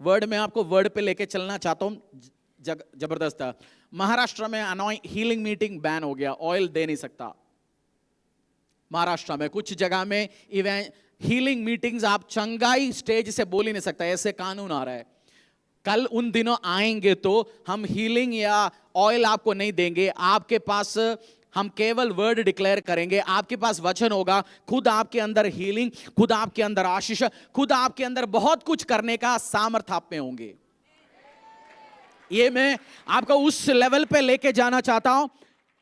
वर्ड में, आपको वर्ड पे लेके चलना चाहता हूं जबरदस्त। महाराष्ट्र में हीलिंग मीटिंग बैन हो गया, ऑयल दे नहीं सकता महाराष्ट्र में। कुछ जगह में इवेंट हीलिंग मीटिंग्स आप चंगाई स्टेज से बोल ही नहीं सकता, ऐसे कानून आ रहा है। कल उन दिनों आएंगे तो हम हीलिंग या ऑयल आपको नहीं देंगे, आपके पास हम केवल वर्ड डिक्लेयर करेंगे, आपके पास वचन होगा, खुद आपके अंदर हीलिंग, खुद आपके अंदर आशीष, खुद आपके अंदर बहुत कुछ करने का सामर्थ्य आप में होंगे। ये मैं आपको उस लेवल पे लेके जाना चाहता हूं।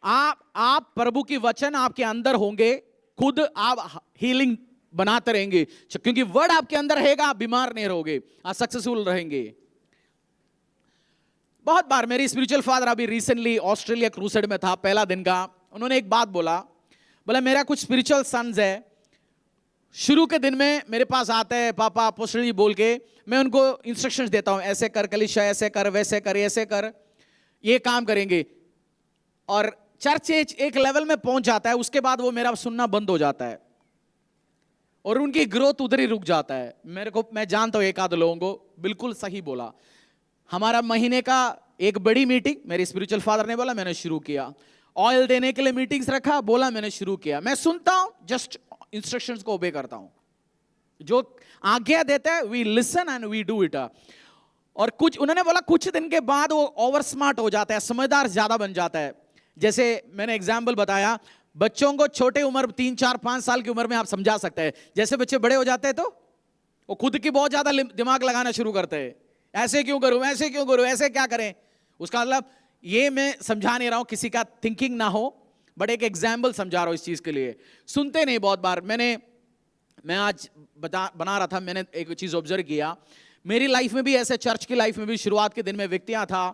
आप प्रभु की वचन आपके अंदर होंगे, खुद आप हीलिंग बनाते रहेंगे, क्योंकि वर्ड आपके अंदर रहेगा, आप बीमार नहीं रहोगे, आप सक्सेसफुल रहेंगे। बहुत बार मेरी स्पिरिचुअल फादर अभी रिसेंटली ऑस्ट्रेलिया क्रूसेड में था, पहला दिन का, उन्होंने एक बात बोला मेरा कुछ स्पिरिचुअल सन्स है, शुरू के दिन में मेरे पास आते हैं पापा अपोस्टल जी बोल के, मैं उनको इंस्ट्रक्शंस देता हूं, ऐसे कर कलीसिया, ऐसे कर, वैसे कर, ऐसे कर, ये काम करेंगे। और चर्च एक लेवल में पहुंच जाता है, उसके बाद वो मेरा सुनना बंद हो जाता है और उनकी ग्रोथ उधर ही रुक जाता है। मैं जानता हूं एक आध लोगों को, बिल्कुल सही बोला। हमारा महीने का एक बड़ी मीटिंग मेरे स्पिरिचुअल फादर ने बोला, मैंने शुरू किया। ऑयल देने के लिए मीटिंग्स रखा, बोला, मैंने शुरू किया। मैं सुनता हूं, जस्ट इंस्ट्रक्शंस को ओबे करता हूं, जो आज्ञा देता है we listen and we do it. और कुछ उन्होंने बोला कुछ दिन के बाद वो ओवर स्मार्ट हो जाता है, समझदार ज्यादा बन जाता है। जैसे मैंने एग्जाम्पल बताया, बच्चों को छोटे उम्र 3, 4, 5 साल की उम्र में आप समझा सकते हैं, जैसे बच्चे बड़े हो जाते हैं तो वो खुद की बहुत ज्यादा दिमाग लगाना शुरू करते हैं, ऐसे क्यों करूं, ऐसे क्यों करूं, ऐसे क्या करें। उसका मतलब ये मैं समझा नहीं रहा हूं किसी का थिंकिंग ना हो, बट एक एग्जाम्पल समझा रहा हूं इस चीज के लिए। सुनते नहीं बहुत बार। मैं आज बना रहा था, मैंने एक चीज ऑब्जर्व किया मेरी लाइफ में भी, ऐसे चर्च की लाइफ में भी शुरुआत के दिन में व्यक्तियां था,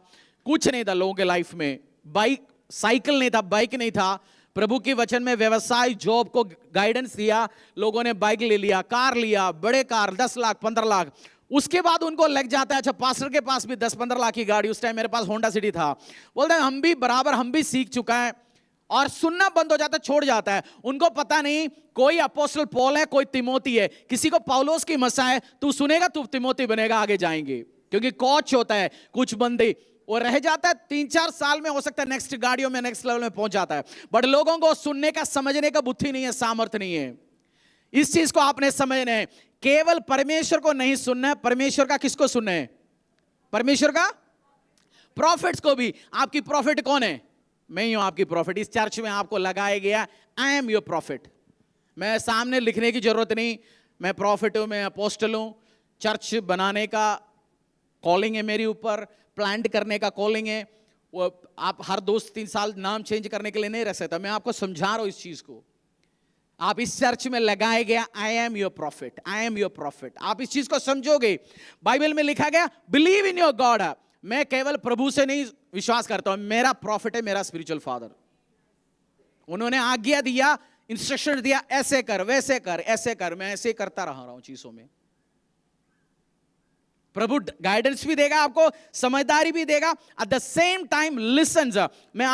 कुछ नहीं था लोगों के लाइफ में, बाइक साइकिल नहीं था, बाइक नहीं था, प्रभु के वचन में व्यवसाय जॉब को गाइडेंस दिया, लोगों ने बाइक ले लिया, कार लिया, बड़े कार 10 लाख 15 लाख। उसके बाद उनको लग जाता है, अच्छा पास्टर के पास भी 10-15 लाख की गाड़ी, उस टाइम मेरे पास होंडा सिटी था, बोलते हैं हम भी बराबर, हम भी सीख चुका है, और सुनना बंद हो जाता है, छोड़ जाता है। उनको पता नहीं कोई अपोस्टल पौल है, कोई तिमोती है, किसी को पौलोस की मसा है, तू सुनेगा तू तिमोती बनेगा, आगे जाएंगे। क्योंकि कोच होता है, कुछ बंदे वो रह जाता है 3-4 साल में, हो सकता है नेक्स्ट गाड़ियों में नेक्स्ट लेवल में पहुंच जाता है, बट लोगों को सुनने का समझने का बुद्धि नहीं है, सामर्थ्य नहीं है। इस चीज को आपने समझना है, केवल परमेश्वर को नहीं सुनना है, परमेश्वर का किसको सुनना है, परमेश्वर का प्रॉफिट्स को भी। आपकी प्रॉफिट कौन है, मैं ही हूं आपकी प्रॉफिट। इस चर्च में आपको लगाया गया आई एम योर प्रॉफिट। मैं सामने लिखने की जरूरत नहीं, मैं प्रॉफिट हूं, मैं अपोस्टल हूं। चर्च बनाने का कॉलिंग है मेरे ऊपर, प्लांट करने का कॉलिंग है। वो आप हर 2-3 साल नाम चेंज करने के लिए नहीं रह सकता। मैं आपको समझा रहा हूं इस चीज को। आप इस चर्च में लगाए गया I am your profit, I am your profit. आप इस चीज को समझोगे, बाइबल में लिखा गया बिलीव इन योर गॉड। मैं केवल प्रभु से नहीं विश्वास करता हूं, मेरा प्रॉफिट है मेरा स्पिरिचुअल फादर। उन्होंने आज्ञा दिया, इंस्ट्रक्शन दिया, ऐसे कर, वैसे कर, ऐसे कर, मैं ऐसे करता रहा हूं चीजों में। प्रभु गाइडेंस भी देगा आपको, समझदारी भी देगा, at the same time lessons. मैं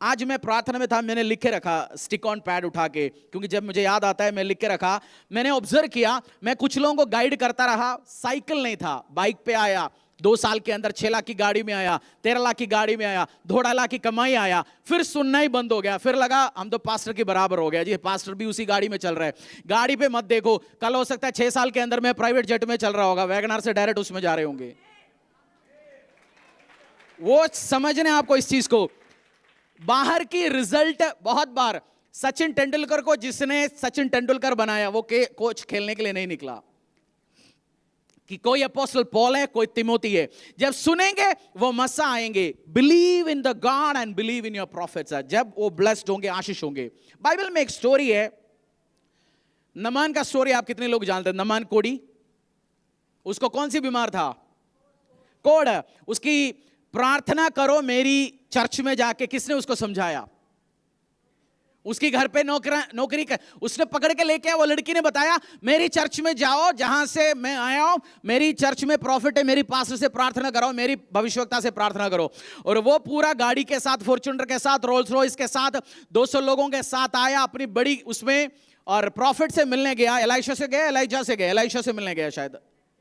आज मैं प्रार्थना में था, मैंने लिख के रखा स्टिक ऑन पैड उठा के, क्योंकि जब मुझे याद आता है मैं लिख के रखा। मैंने ऑब्जर्व किया, मैं कुछ लोगों को गाइड करता रहा, साइकिल नहीं था, बाइक पे आया, 2 साल के अंदर 6 लाख की गाड़ी में आया, 13 लाख की गाड़ी में आया, 2.5 लाख की कमाई आया, फिर सुनना ही बंद हो गया। फिर लगा हम तो पास्टर के बराबर हो गया जी, पास्टर भी उसी गाड़ी में चल रहा है। गाड़ी पे मत देखो, कल हो सकता है 6 साल के अंदर में प्राइवेट जेट में चल रहा होगा, वैगनार से डायरेक्ट उसमें जा रहे होंगे। वो समझने आपको इस चीज को, बाहर की रिजल्ट। बहुत बार सचिन तेंदुलकर को जिसने सचिन तेंदुलकर बनाया, वो कोच खेलने के लिए नहीं निकला, कि कोई अपोस्टल पॉल है, कोई तिमोती है। जब सुनेंगे वो मसा आएंगे, believe in the God and believe in your profits. जब वो ब्लेस्ड होंगे, आशीष होंगे। बाइबल में एक स्टोरी है, नमान का स्टोरी। आप कितने लोग जानते हैं नमान कोड़ी? उसको कौन सी बीमार था? कोड़। उसकी प्रार्थना करो मेरी चर्च में जाके, किसने उसको समझाया? उसकी घर पे नौकरी कर, उसने पकड़ के लेके आया। वो लड़की ने बताया मेरी चर्च में जाओ जहां से मैं आया हूं, मेरी चर्च में प्रॉफिट है, मेरी पास्टर से प्रार्थना करो, मेरी भविष्यवक्ता से प्रार्थना करो। और वो पूरा गाड़ी के साथ, फॉर्च्यूनर के साथ, रोल्स रॉयस के साथ, 200 लोगों के साथ आया अपनी बड़ी उसमें, और प्रॉफिट से मिलने गया। एलाइशा से गया, एलाइशा से मिलने गया शायद,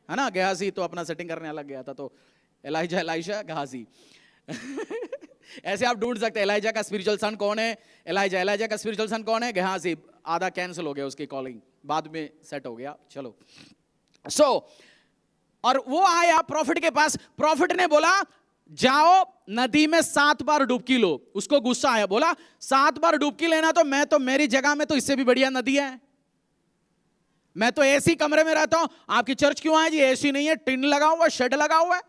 है ना। गेहाजी तो अपना सेटिंग करने अलग गया था, तो एलाइशा गेहाजी ऐसे आप ढूंढ सकते हैं। एलाइजा का स्पिरिचुअल सन कौन है? एलाइजा का स्पिरिचुअल सन कौन है? गेहाजी। आधा कैंसिल हो गया उसकी कॉलिंग, बाद में सेट हो गया। चलो और वो आया प्रॉफिट के पास। प्रॉफिट ने बोला जाओ नदी में 7 बार डुबकी लो। उसको गुस्सा आया, बोला 7 बार डुबकी लेना तो मैं तो, मेरी जगह में तो इससे भी बढ़िया नदी है, मैं तो एसी कमरे में रहता हूं, आपकी चर्च क्यों है जी? एसी नहीं है, टिन लगा हुआ, शेड लगा हुआ है।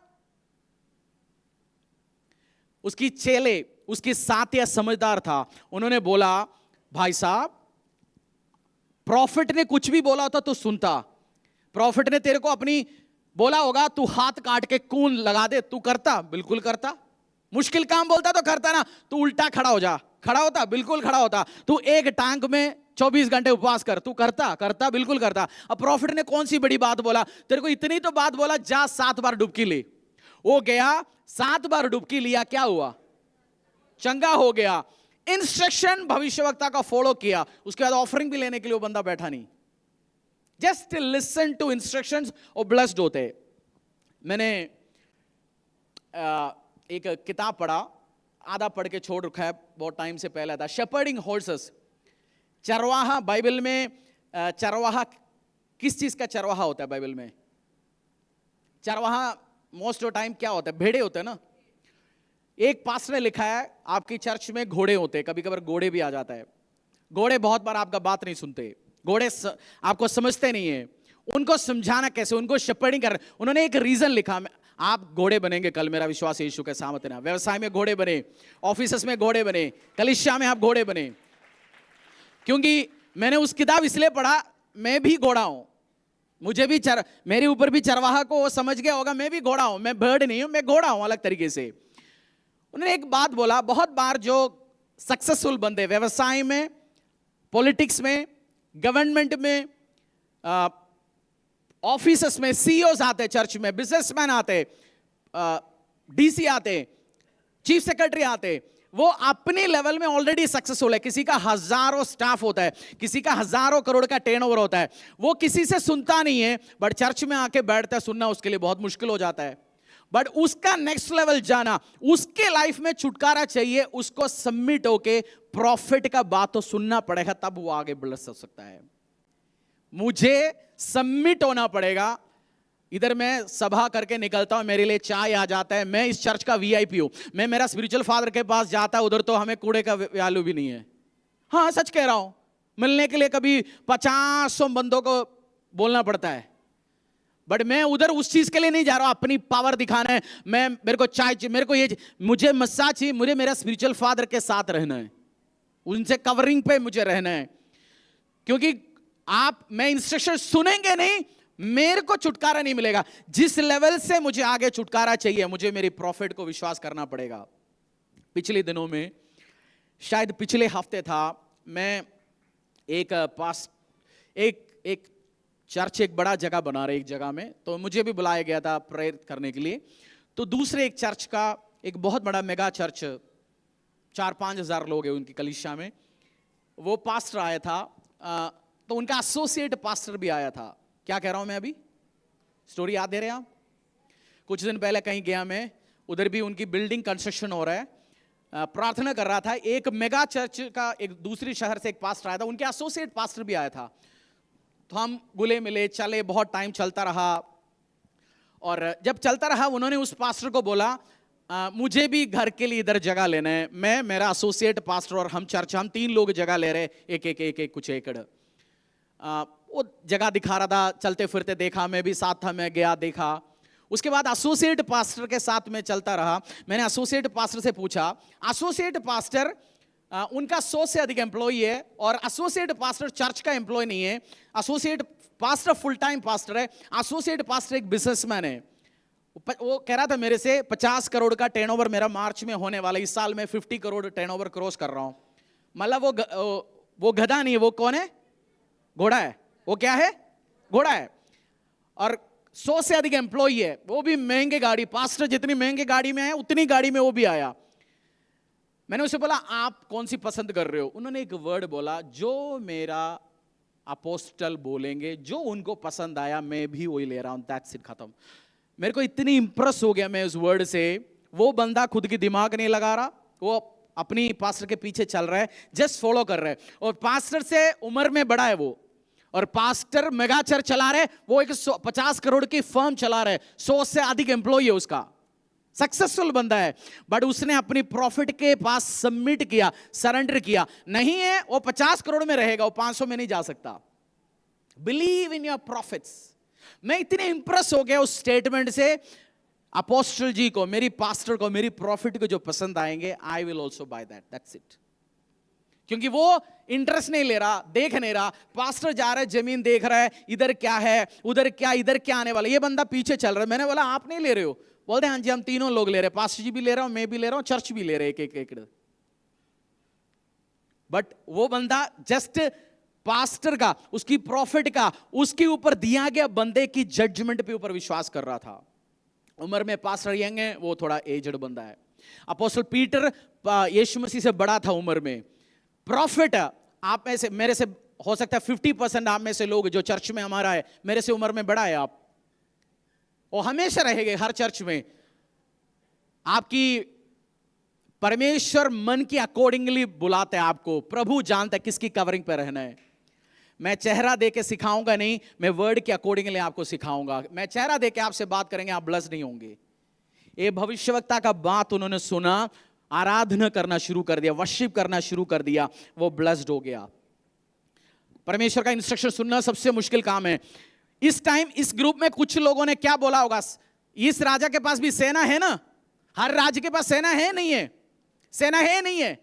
उसकी चेले, उसकी साथिया समझदार था, उन्होंने बोला भाई साहब, प्रॉफिट ने कुछ भी बोला होता तो सुनता। प्रॉफिट ने तेरे को अपनी बोला होगा तू हाथ काट के खून लगा दे, तू करता? बिल्कुल करता। मुश्किल काम बोलता तो करता ना। तू उल्टा खड़ा हो जा, खड़ा होता? बिल्कुल खड़ा होता। तू एक टांग में 24 घंटे उपवास कर, तू करता? बिल्कुल करता। अब प्रॉफिट ने कौन सी बड़ी बात बोला? तेरे को इतनी तो बात बोला, जा 7 बार डुबकी ले। वो गया, 7 बार डुबकी लिया, क्या हुआ? चंगा हो गया। इंस्ट्रक्शन भविष्यवक्ता का फॉलो किया। उसके बाद ऑफरिंग भी लेने के लिए वो बंदा बैठा नहीं, जस्ट लिसन टू इंस्ट्रक्शंस और ब्लेस्ड होते। मैंने एक किताब पढ़ा, आधा पढ़ के छोड़ रखा है, बहुत टाइम से पहले था, शेपर्डिंग हॉर्सेस। चरवाहा, बाइबल में चरवाहा किस चीज का चरवाहा होता है? बाइबल में चरवाहा मोस्ट ऑफ टाइम क्या होता है? भेड़े होते हैं ना। एक पास्टर ने लिखा है आपकी चर्च में घोड़े होते हैं, कभी कभार घोड़े भी आ जाता है। घोड़े बहुत बार आपका बात नहीं सुनते, घोड़े आपको समझते नहीं है। उनको समझाना कैसे, उनको शेपर्डिंग कर। उन्होंने एक रीजन लिखा, आप घोड़े बनेंगे कल, मेरा विश्वास यीशु के सामने ना। व्यवसाय में घोड़े बने, ऑफिस में घोड़े बने, कलीसिया में आप घोड़े बने। क्योंकि मैंने उस किताब इसलिए पढ़ा, मैं भी घोड़ा हूं, मुझे भी मेरे ऊपर भी चरवाहा को वो समझ गया होगा, मैं भी घोड़ा हूं, मैं बर्ड नहीं हूं, मैं घोड़ा हूं अलग तरीके से। उन्होंने एक बात बोला, बहुत बार जो सक्सेसफुल बंदे व्यवसाय में, पॉलिटिक्स में, गवर्नमेंट में, ऑफिस में, सीईओज आते, चर्च में बिजनेसमैन आते, डीसी आते, चीफ सेक्रेटरी आते, वो अपने लेवल में ऑलरेडी सक्सेसफुल है। किसी का हजारों स्टाफ होता है, किसी का हजारों करोड़ का टर्नओवर होता है, वो किसी से सुनता नहीं है, बट चर्च में आके बैठता है, सुनना उसके लिए बहुत मुश्किल हो जाता है। बट उसका नेक्स्ट लेवल जाना, उसके लाइफ में छुटकारा चाहिए, उसको सबमिट होके प्रॉफिट का बात तो सुनना पड़ेगा, तब वो आगे बढ़ सकता है। मुझे सबमिट होना पड़ेगा। इधर मैं सभा करके निकलता हूं, मेरे लिए चाय आ जाता है, मैं इस चर्च का वीआईपी हूं, मैं मेरा स्पिरिचुअल फादर के पास जाता है, उधर तो हमें कूड़े का वैल्यू भी नहीं है। हाँ सच कह रहा हूं, मिलने के लिए कभी 50-100 बंदों को बोलना पड़ता है, बट मैं उधर उस चीज के लिए नहीं जा रहा हूं, अपनी पावर दिखाना है। मेरे को चाय चाहिए, मेरे को ये, मुझे मसाज चाहिए, मुझे मेरा स्पिरिचुअल फादर के साथ रहना है, उनसे कवरिंग पे मुझे रहना है। क्योंकि मैं इंस्ट्रक्शन सुनेंगे नहीं, मेरे को छुटकारा नहीं मिलेगा। जिस लेवल से मुझे आगे छुटकारा चाहिए, मुझे मेरी प्रॉफिट को विश्वास करना पड़ेगा। पिछले दिनों में, शायद पिछले हफ्ते था, मैं एक चर्च, एक बड़ा जगह बना रहे एक जगह में, तो मुझे भी बुलाया गया था प्रेयर करने के लिए। तो दूसरे एक चर्च का, एक बहुत बड़ा मेगा चर्च, 4-5 हजार लोग हैं उनकी कलीसिया में, वो पास्टर आया था, तो उनका एसोसिएट पास्टर भी आया था। क्या कह रहा हूं मैं अभी? स्टोरी याद दे रहे हैं आप? कुछ दिन पहले कहीं गया मैं, उधर भी उनकी बिल्डिंग कंस्ट्रक्शन हो रहा है, प्रार्थना कर रहा था। एक मेगा चर्च का एक दूसरी शहर से एक पास्टर आया था, उनके एसोसिएट पास्टर भी आया था। तो हम घुले मिले, चले, बहुत टाइम चलता रहा। और जब चलता रहा, उन्होंने उस पास्टर को बोला, मुझे भी घर के लिए इधर जगह लेना है, मैं, मेरा एसोसिएट पास्टर और हम चर्च, हम 3 लोग जगह ले रहे, एक कुछ एकड़। वो जगह दिखा रहा था, चलते फिरते देखा, मैं भी साथ था, मैं गया देखा। उसके बाद एसोसिएट पास्टर के साथ में चलता रहा। मैंने एसोसिएट पास्टर से पूछा, एसोसिएट पास्टर उनका 100 से अधिक एम्प्लॉई है, और एसोसिएट पास्टर चर्च का एम्प्लॉय नहीं है, associate pastor full time pastor है, एसोसिएट पास्टर एक बिजनेसमैन है। वो कह रहा था मेरे से 50 करोड़ का टर्नओवर मेरा मार्च में होने वाला, इस साल में 50 करोड़ टर्नओवर क्रॉस कर रहा हूं। मतलब वो गधा नहीं है, वो कौन है? घोड़ा है। वो क्या है? घोड़ा है। और 100 से अधिक एम्प्लॉई है, वो भी महंगे गाड़ी, पास्टर जितनी महंगे गाड़ी में आया उतनी गाड़ी में वो भी आया। मैंने उसे बोला आप कौन सी पसंद कर रहे हो? उन्होंने एक वर्ड बोला, जो मेरा अपोस्टल बोलेंगे, जो उनको पसंद आया मैं भी वही ले रहा हूं, दैट्स इट, खत्म। मेरे को इतनी इंप्रेस हो गया मैं उस वर्ड से। वो बंदा खुद की दिमाग नहीं लगा रहा, वो अपनी पास्टर के पीछे चल रहा है, जस्ट फॉलो कर रहा है। और पास्टर से उम्र में बड़ा है वो, और पास्टर मेगा चर्च चला रहे, वो एक 50 करोड़ की फर्म चला रहे, 100 से अधिक एम्प्लॉय है उसका, सक्सेसफुल बंदा है। बट उसने अपनी प्रॉफिट के पास सबमिट किया, सरेंडर किया। नहीं है वो 50 करोड़ में रहेगा, वो 500 में नहीं जा सकता। Believe in your profits. मैं इतने इंप्रेस हो गया उस स्टेटमेंट से, अपोस्टल जी को, मेरी पास्टर को, मेरी प्रॉफिट को जो पसंद आएंगे, I will also by that, that's it. क्योंकि वो इंटरेस्ट नहीं ले रहा, देख नहीं रहा, पास्टर जा रहा है, जमीन देख रहा है, इधर क्या है, उधर क्या, इधर क्या आने वाला, ये बंदा पीछे चल रहा है। मैंने बोला आप नहीं ले रहे हो? बोलते हाँ जी हम तीनों लोग ले रहे हैं, पास्टर जी भी ले रहा हूं, मैं भी ले रहा हूं, चर्च भी ले रहे हैं, एक एकड़। बट वो बंदा जस्ट पास्टर का, उसकी प्रॉफिट का, उसके ऊपर दिया गया बंदे की जजमेंट पे ऊपर विश्वास कर रहा था। उम्र में पास्टर यंग है, वो थोड़ा एजड बंदा है। अपोस्टल पीटर यीशु मसीह से बड़ा था उम्र में। प्रॉफिट आप में से, मेरे से हो सकता है 50% आप में से लोग जो चर्च में हमारा है, मेरे से उम्र में बड़ा है आप, वो हमेशा रहेंगे हर चर्च में। आपकी परमेश्वर मन की अकॉर्डिंगली बुलाते हैं आपको, प्रभु जानता है किसकी कवरिंग पे रहना है। मैं चेहरा दे के सिखाऊंगा नहीं, मैं वर्ड के अकॉर्डिंगली आपको सिखाऊंगा। मैं चेहरा दे के आपसे बात करेंगे, आप ब्लेस्ड नहीं होंगे। ये भविष्यवक्ता का बात उन्होंने सुना, आराधना करना शुरू कर दिया, वर्शिप करना शुरू कर दिया, वो ब्लेस्ड हो गया। परमेश्वर का इंस्ट्रक्शन सुनना सबसे मुश्किल काम है। इस टाइम इस ग्रुप में कुछ लोगों ने क्या बोला होगा, इस राजा के पास भी सेना है ना? हर राज्य के पास सेना है नहीं है? सेना है नहीं है?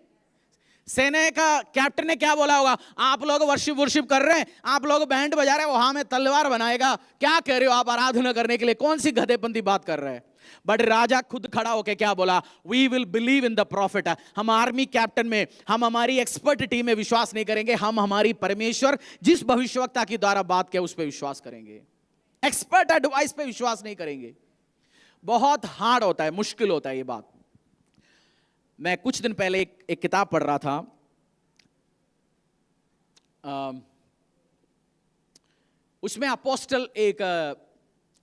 सेना का कैप्टन ने क्या बोला होगा, आप लोग वर्शिप कर रहे हैं, आप लोग बैंड बजा रहे हैं, वहां में तलवार बनाएगा, क्या कह रहे हो आप आराधना करने के लिए, कौन सी गधेपंथी बात कर रहे हैं? बट राजा खुद खड़ा होकर क्या बोला, we will believe in the prophet. हम आर्मी कैप्टन में, हम हमारी एक्सपर्ट टीम में विश्वास नहीं करेंगे, हम हमारी परमेश्वर जिस भविष्यवक्ता के द्वारा बात किया उस पर विश्वास करेंगे, एक्सपर्ट एडवाइस पे विश्वास नहीं करेंगे। बहुत हार्ड होता है, मुश्किल होता है ये बात। मैं कुछ दिन पहले एक किताब पढ़ रहा था, उसमें अपोस्टल, एक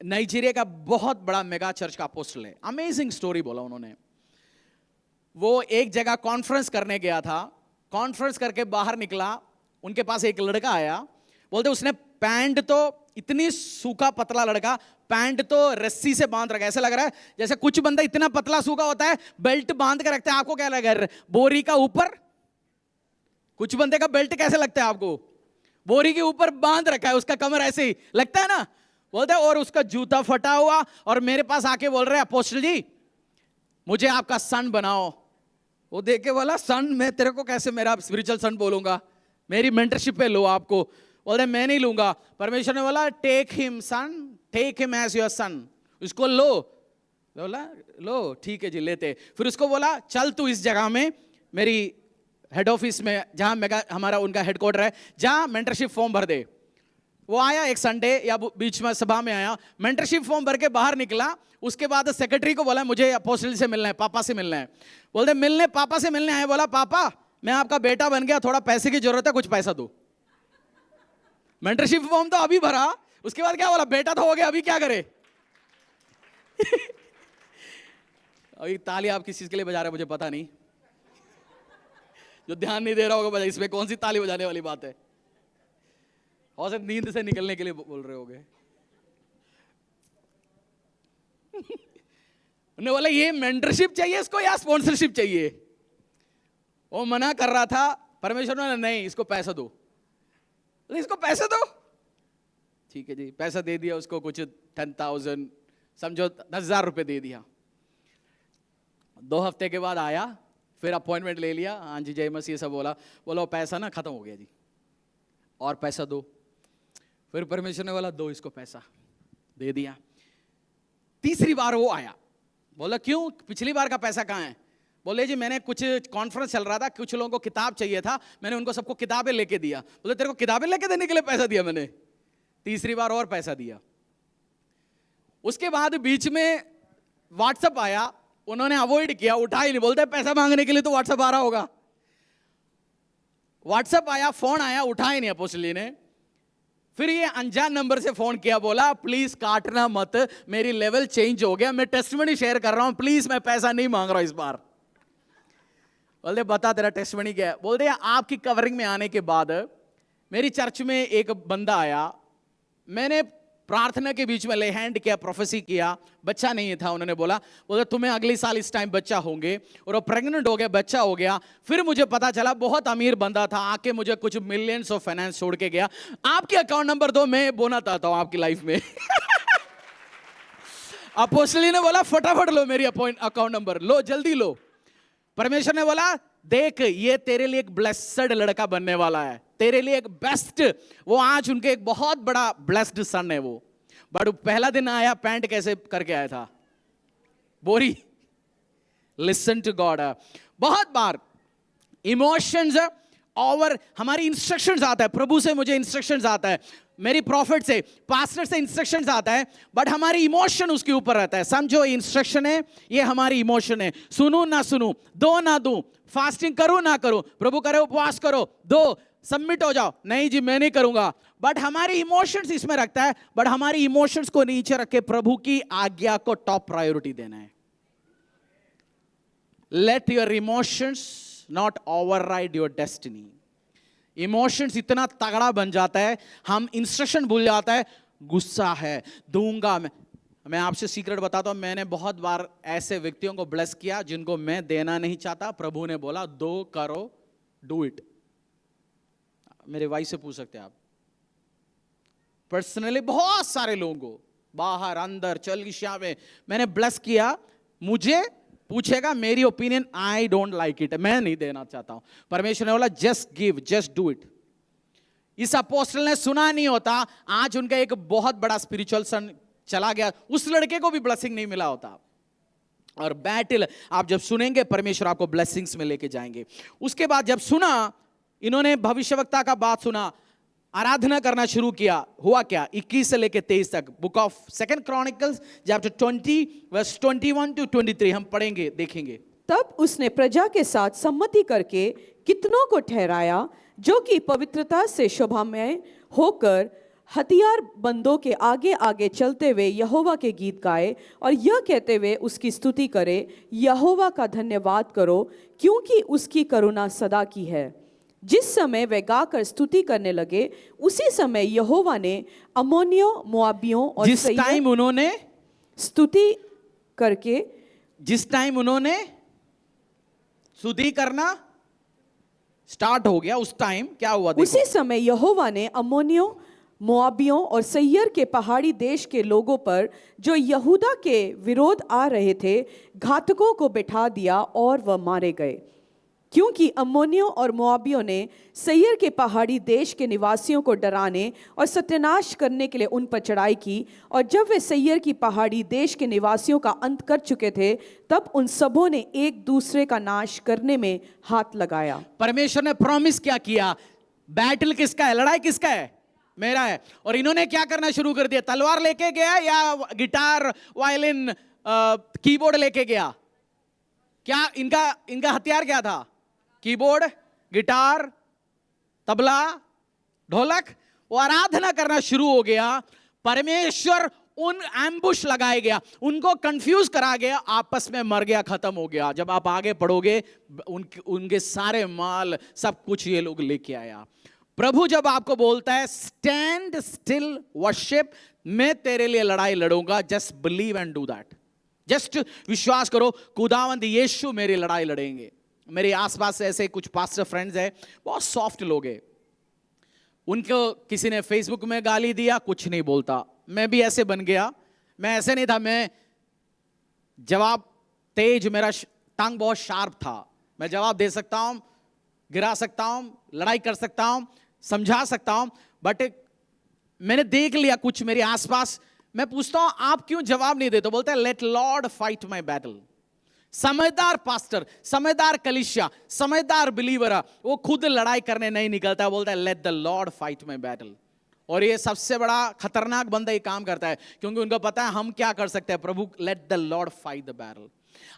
नाइजीरिया का बहुत बड़ा मेगा चर्च का अपोस्टल है, अमेजिंग स्टोरी बोला उन्होंने। वो एक जगह कॉन्फ्रेंस करने गया था, कॉन्फ्रेंस करके बाहर निकला, उनके पास एक लड़का आया, बोलते उसने पैंट तो इतनी सूखा पतला लड़का, पैंट तो रस्सी से बांध रखा है, ऐसा लग रहा है जैसे कुछ बंदा इतना पतला सूखा होता है बेल्ट बांध के रखते हैं, आपको क्या लगा बोरी का ऊपर, कुछ बंदे का बेल्ट कैसे लगता है आपको, बोरी के ऊपर बांध रखा है, उसका कमर ऐसे ही लगता है ना, बोलते और उसका जूता फटा हुआ, और मेरे पास आके बोल रहे अपोस्टल जी मुझे आपका सन बनाओ। वो देख के बोला सन, मैं तेरे को कैसे मेरा स्पिरिचुअल सन बोलूंगा, मेरी मेंटरशिप पे लो आपको। बोलते मैं नहीं लूंगा। परमेश्वर ने बोला take him son, take him as your son, उसको लो। बोला लो ठीक है जी लेते। फिर उसको बोला चल तू इस जगह में मेरी हेड ऑफिस में, जहां मेगा हमारा उनका हेडक्वार्टर है, जहां मेंटरशिप फॉर्म भर दे। वो आया एक संडे या बीच में सभा में आया, मेंटरशिप फॉर्म भर के बाहर निकला। उसके बाद सेक्रेटरी को बोला मुझे अपोस्टल से मिलना है, पापा से मिलना है। बोलते मिलने, पापा से मिलने आए। बोला पापा मैं आपका बेटा बन गया, थोड़ा पैसे की जरूरत है, कुछ पैसा दो। मेंटरशिप फॉर्म तो अभी भरा, उसके बाद क्या बोला बेटा तो हो गया, अभी क्या करे। अभी ताली आप किस चीज के लिए बजा रहे हैं मुझे पता नहीं, जो ध्यान नहीं दे रहा होगा इसमें कौन सी ताली बजाने वाली बात है। और सिर्फ नींद से निकलने के लिए बोल रहे होगे। उन्होंने बोला ये मेंटरशिप चाहिए इसको या स्पॉन्सरशिप चाहिए। वो मना कर रहा था, परमेश्वर ने नहीं इसको पैसा दो, इसको पैसा दो। ठीक है जी, पैसा दे दिया उसको, कुछ 10,000 समझो 10,000 रुपए दे दिया। 2 हफ्ते के बाद आया, फिर अपॉइंटमेंट ले लिया, हाँ जी जय मसीह सब बोला। बोलो पैसा ना खत्म हो गया जी, और पैसा दो। फिर परमेश्वर ने बोला दो इसको पैसा, दे दिया। तीसरी बार वो आया, बोला क्यों, पिछली बार का पैसा कहाँ है। बोले जी मैंने कुछ कॉन्फ्रेंस चल रहा था, कुछ लोगों को किताब चाहिए था, मैंने उनको सबको किताबें लेके दिया। बोले तेरे को किताबें लेके देने के लिए पैसा दिया मैंने? तीसरी बार और पैसा दिया। उसके बाद बीच में व्हाट्सएप आया, उन्होंने अवॉइड किया, उठा ही नहीं। बोलते पैसा मांगने के लिए तो व्हाट्सएप आ रहा होगा। व्हाट्सएप आया, फोन आया, उठा ही नहीं अपोस्टली ने। फिर ये अनजान नंबर से फोन किया, बोला प्लीज काटना मत, मेरी लेवल चेंज हो गया, मैं टेस्टिमनी शेयर कर रहा हूं, प्लीज मैं पैसा नहीं मांग रहा हूं इस बार। बोलते बता तेरा टेस्टिमनी क्या है? बोलते आपकी कवरिंग में आने के बाद मेरी चर्च में एक बंदा आया, मैंने प्रार्थना के बीच में ले हैंड किया, प्रोफेसी किया, बच्चा नहीं था। उन्होंने बोला तुम्हें अगले साल इस टाइम बच्चा होंगे, और वो प्रेग्नेंट हो गया, बच्चा हो गया। फिर मुझे पता चला बहुत अमीर बंदा था, आके मुझे कुछ मिलियंस ऑफ फाइनेंस छोड़ के गया। आपके अकाउंट नंबर दो, मैं बोना चाहता हूं आपकी लाइफ में। अपोस्टली ने बोला फटाफट लो मेरी अकाउंट नंबर, लो जल्दी लो। परमेश्वर ने बोला देख ये तेरे लिए एक ब्लेस्ड लड़का बनने वाला है, तेरे लिए एक बेस्ट। वो आज उनके एक बहुत बड़ा ब्लेस्ड सन है वो। बट पहला दिन आया, पैंट कैसे करके आया था? बोरी। Listen to God. बहुत बार इमोशंस और हमारी इंस्ट्रक्शंस आता है, प्रभु से मुझे इंस्ट्रक्शंस आता है, मेरी प्रॉफिट से, पास्टर से इंस्ट्रक्शंस आता है, बट हमारी इमोशन उसके ऊपर रहता है। समझो इंस्ट्रक्शन है, ये हमारी इमोशन है। सुनूं ना सुनूं, दो ना दूं, फास्टिंग करूं ना करूं, प्रभु करे उपवास करो, दो, सबमिट हो जाओ, नहीं जी मैं नहीं करूंगा। बट हमारी इमोशंस इसमें रखता है, बट हमारी इमोशंस को नीचे रख के प्रभु की आज्ञा को टॉप प्रायोरिटी देना है। Let your emotions not override your destiny. Emotions इतना तगड़ा बन जाता है, हम इंस्ट्रक्शन भूल जाता है। गुस्सा है, दूंगा मैं आपसे सीक्रेट बताता हूं, मैंने बहुत बार ऐसे व्यक्तियों को ब्लेस किया जिनको मैं देना नहीं चाहता, प्रभु ने बोला दो, करो, डू इट। मेरे वाइफ से पूछ सकते हैं आप। पर्सनली बहुत सारे लोगों को बाहर अंदर चलगिशिया में मैंने ब्लेस किया। मुझे पूछेगा मेरी opinion, I don't like it, मैं नहीं देना चाहता हूं। परमेश्वर ने बोला just give, just do it. इस अपोस्टल ने सुना नहीं होता, आज उनका एक बहुत बड़ा स्पिरिचुअल सन चला गया, उस लड़के को भी ब्लेसिंग नहीं मिला होता। और बैटल आप जब सुनेंगे, परमेश्वर आपको ब्लेसिंग्स में लेके जाएंगे। उसके बाद जब सुना, इन्होंने भविष्यवक्ता का बात सुना, आराधना करना शुरू किया। हुआ क्या? 21 से लेके 23 तक, book of second Chronicles chapter 20 verse 21 to 23 हम पढ़ेंगे, देखेंगे। तब उसने प्रजा के साथ सम्मति करके कितनों को ठहराया जो कि पवित्रता से शोभामय होकर हथियार बंदों के आगे आगे चलते हुए यहोवा के गीत गाए और यह कहते हुए उसकी स्तुति करे, यहोवा का धन्यवाद करो क्योंकि उसकी करुणा सदा की है। जिस समय वे गाकर स्तुति करने लगे, उसी समय यहोवा ने अम्मोनियों, मोआबियों और जिस टाइम उन्होंने स्तुति करके, जिस टाइम उन्होंने स्तुति करना स्टार्ट हो गया, उस टाइम क्या हुआ? देखो, उसी समय यहोवा ने अम्मोनियों, मोआबियों और सैयर के पहाड़ी देश के लोगों पर जो यहूदा के विरोध आ रहे थे, घातकों को बिठा दिया और वह मारे गए। क्योंकि अम्मोनियों और मोआबियों ने सैयर के पहाड़ी देश के निवासियों को डराने और सत्यानाश करने के लिए उन पर चढ़ाई की, और जब वे सैयर की पहाड़ी देश के निवासियों का अंत कर चुके थे, तब उन सबों ने एक दूसरे का नाश करने में हाथ लगाया। परमेश्वर ने प्रॉमिस क्या किया? बैटल किसका है? लड़ाई किसका है? मेरा है। और इन्होंने क्या करना शुरू कर दिया? तलवार लेके गया या गिटार, वायलिन, कीबोर्ड लेके गया? क्या इनका हथियार क्या था? कीबोर्ड, गिटार, तबला, ढोलक। वो आराधना करना शुरू हो गया। परमेश्वर उन एम्बुश लगाया गया, उनको कंफ्यूज करा गया, आपस में मर गया, खत्म हो गया। जब आप आगे पढ़ोगे, उनके सारे माल सब कुछ ये लोग लेके आया। प्रभु जब आपको बोलता है स्टैंड स्टिल वर्शिप, मैं तेरे लिए लड़ाई लड़ूंगा, just believe and do that. Just विश्वास करो, खुदावंद यीशु मेरी लड़ाई लड़ेंगे। मेरे आसपास ऐसे कुछ पास्टर फ्रेंड्स हैं, बहुत सॉफ्ट लोग हैं। उनको किसी ने फेसबुक में गाली दिया, कुछ नहीं बोलता। मैं भी ऐसे बन गया। मैं ऐसे नहीं था, मैं जवाब तेज, मेरा टंग बहुत शार्प था। मैं जवाब दे सकता हूं, गिरा सकता हूं, लड़ाई कर सकता हूं, समझा सकता हूं। बट मैंने देख लिया कुछ मेरे आसपास, मैं पूछता हूं आप क्यों जवाब नहीं देते? बोलते हैं लेट लॉर्ड फाइट माई बैटल। समझदार पास्टर, समझदार कलीसिया, समझदार बिलीवर, वो खुद लड़ाई करने नहीं निकलता, बोलता है late the lord fight my battle. और ये सबसे बड़ा खतरनाक बंदा ये काम करता है, क्योंकि उनको पता है हम क्या कर सकते हैं, प्रभु let the lord fight the battle.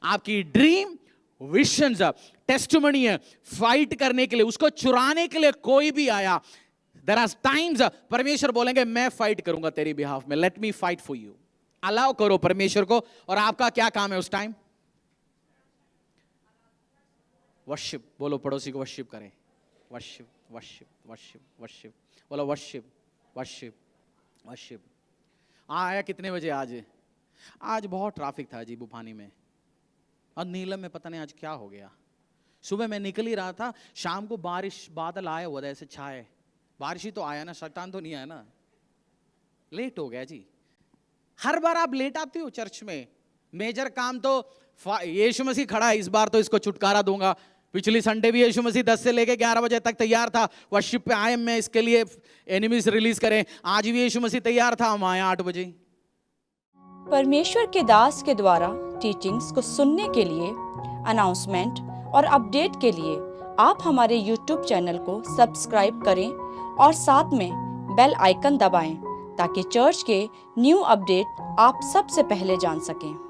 आपकी ड्रीम, विजन्स, टेस्टिमनी है, फाइट करने के लिए, उसको चुराने के लिए कोई भी आया, देयर आर टाइम्स परमेश्वर बोलेंगे मैं फाइट करूंगा तेरे बिहाफ में, let me fight for you. Allow करो परमेश्वर को। और आपका क्या काम है उस टाइम? वर्शिप। बोलो पड़ोसी को वर्शिप करें। Worship worship worship worship. बोलो वर्शिप वर्शिप वर्शिप। आया कितने बजे आज? आज बहुत ट्रैफिक था जी बुफानी में और नीलम में, पता नहीं आज क्या हो गया। सुबह मैं निकल ही रहा था, शाम को बारिश, बादल आए हुआ था ऐसे छाए, बारिश ही तो आया ना, शैतान तो नहीं आया ना। लेट हो गया जी। हर बार आप लेट आते हो चर्च में। मेजर काम तो यीशु मसीह खड़ा है, इस बार तो इसको छुटकारा दूंगा। पिछली संडे भी यीशु मसीह 10 से लेके 11 बजे तक तैयार था, वर्शिप पे आए, मैं इसके लिए एनिमीज रिलीज करें। आज भी यीशु मसीह तैयार था, हम आए 8 बजे। परमेश्वर के दास के द्वारा टीचिंग्स को सुनने के लिए, अनाउंसमेंट और अपडेट के लिए आप हमारे YouTube चैनल को सब्सक्राइब करें और साथ में बेल आइकन दबाएं, ताकि चर्च के न्यू अपडेट आप सबसे पहले जान सकें।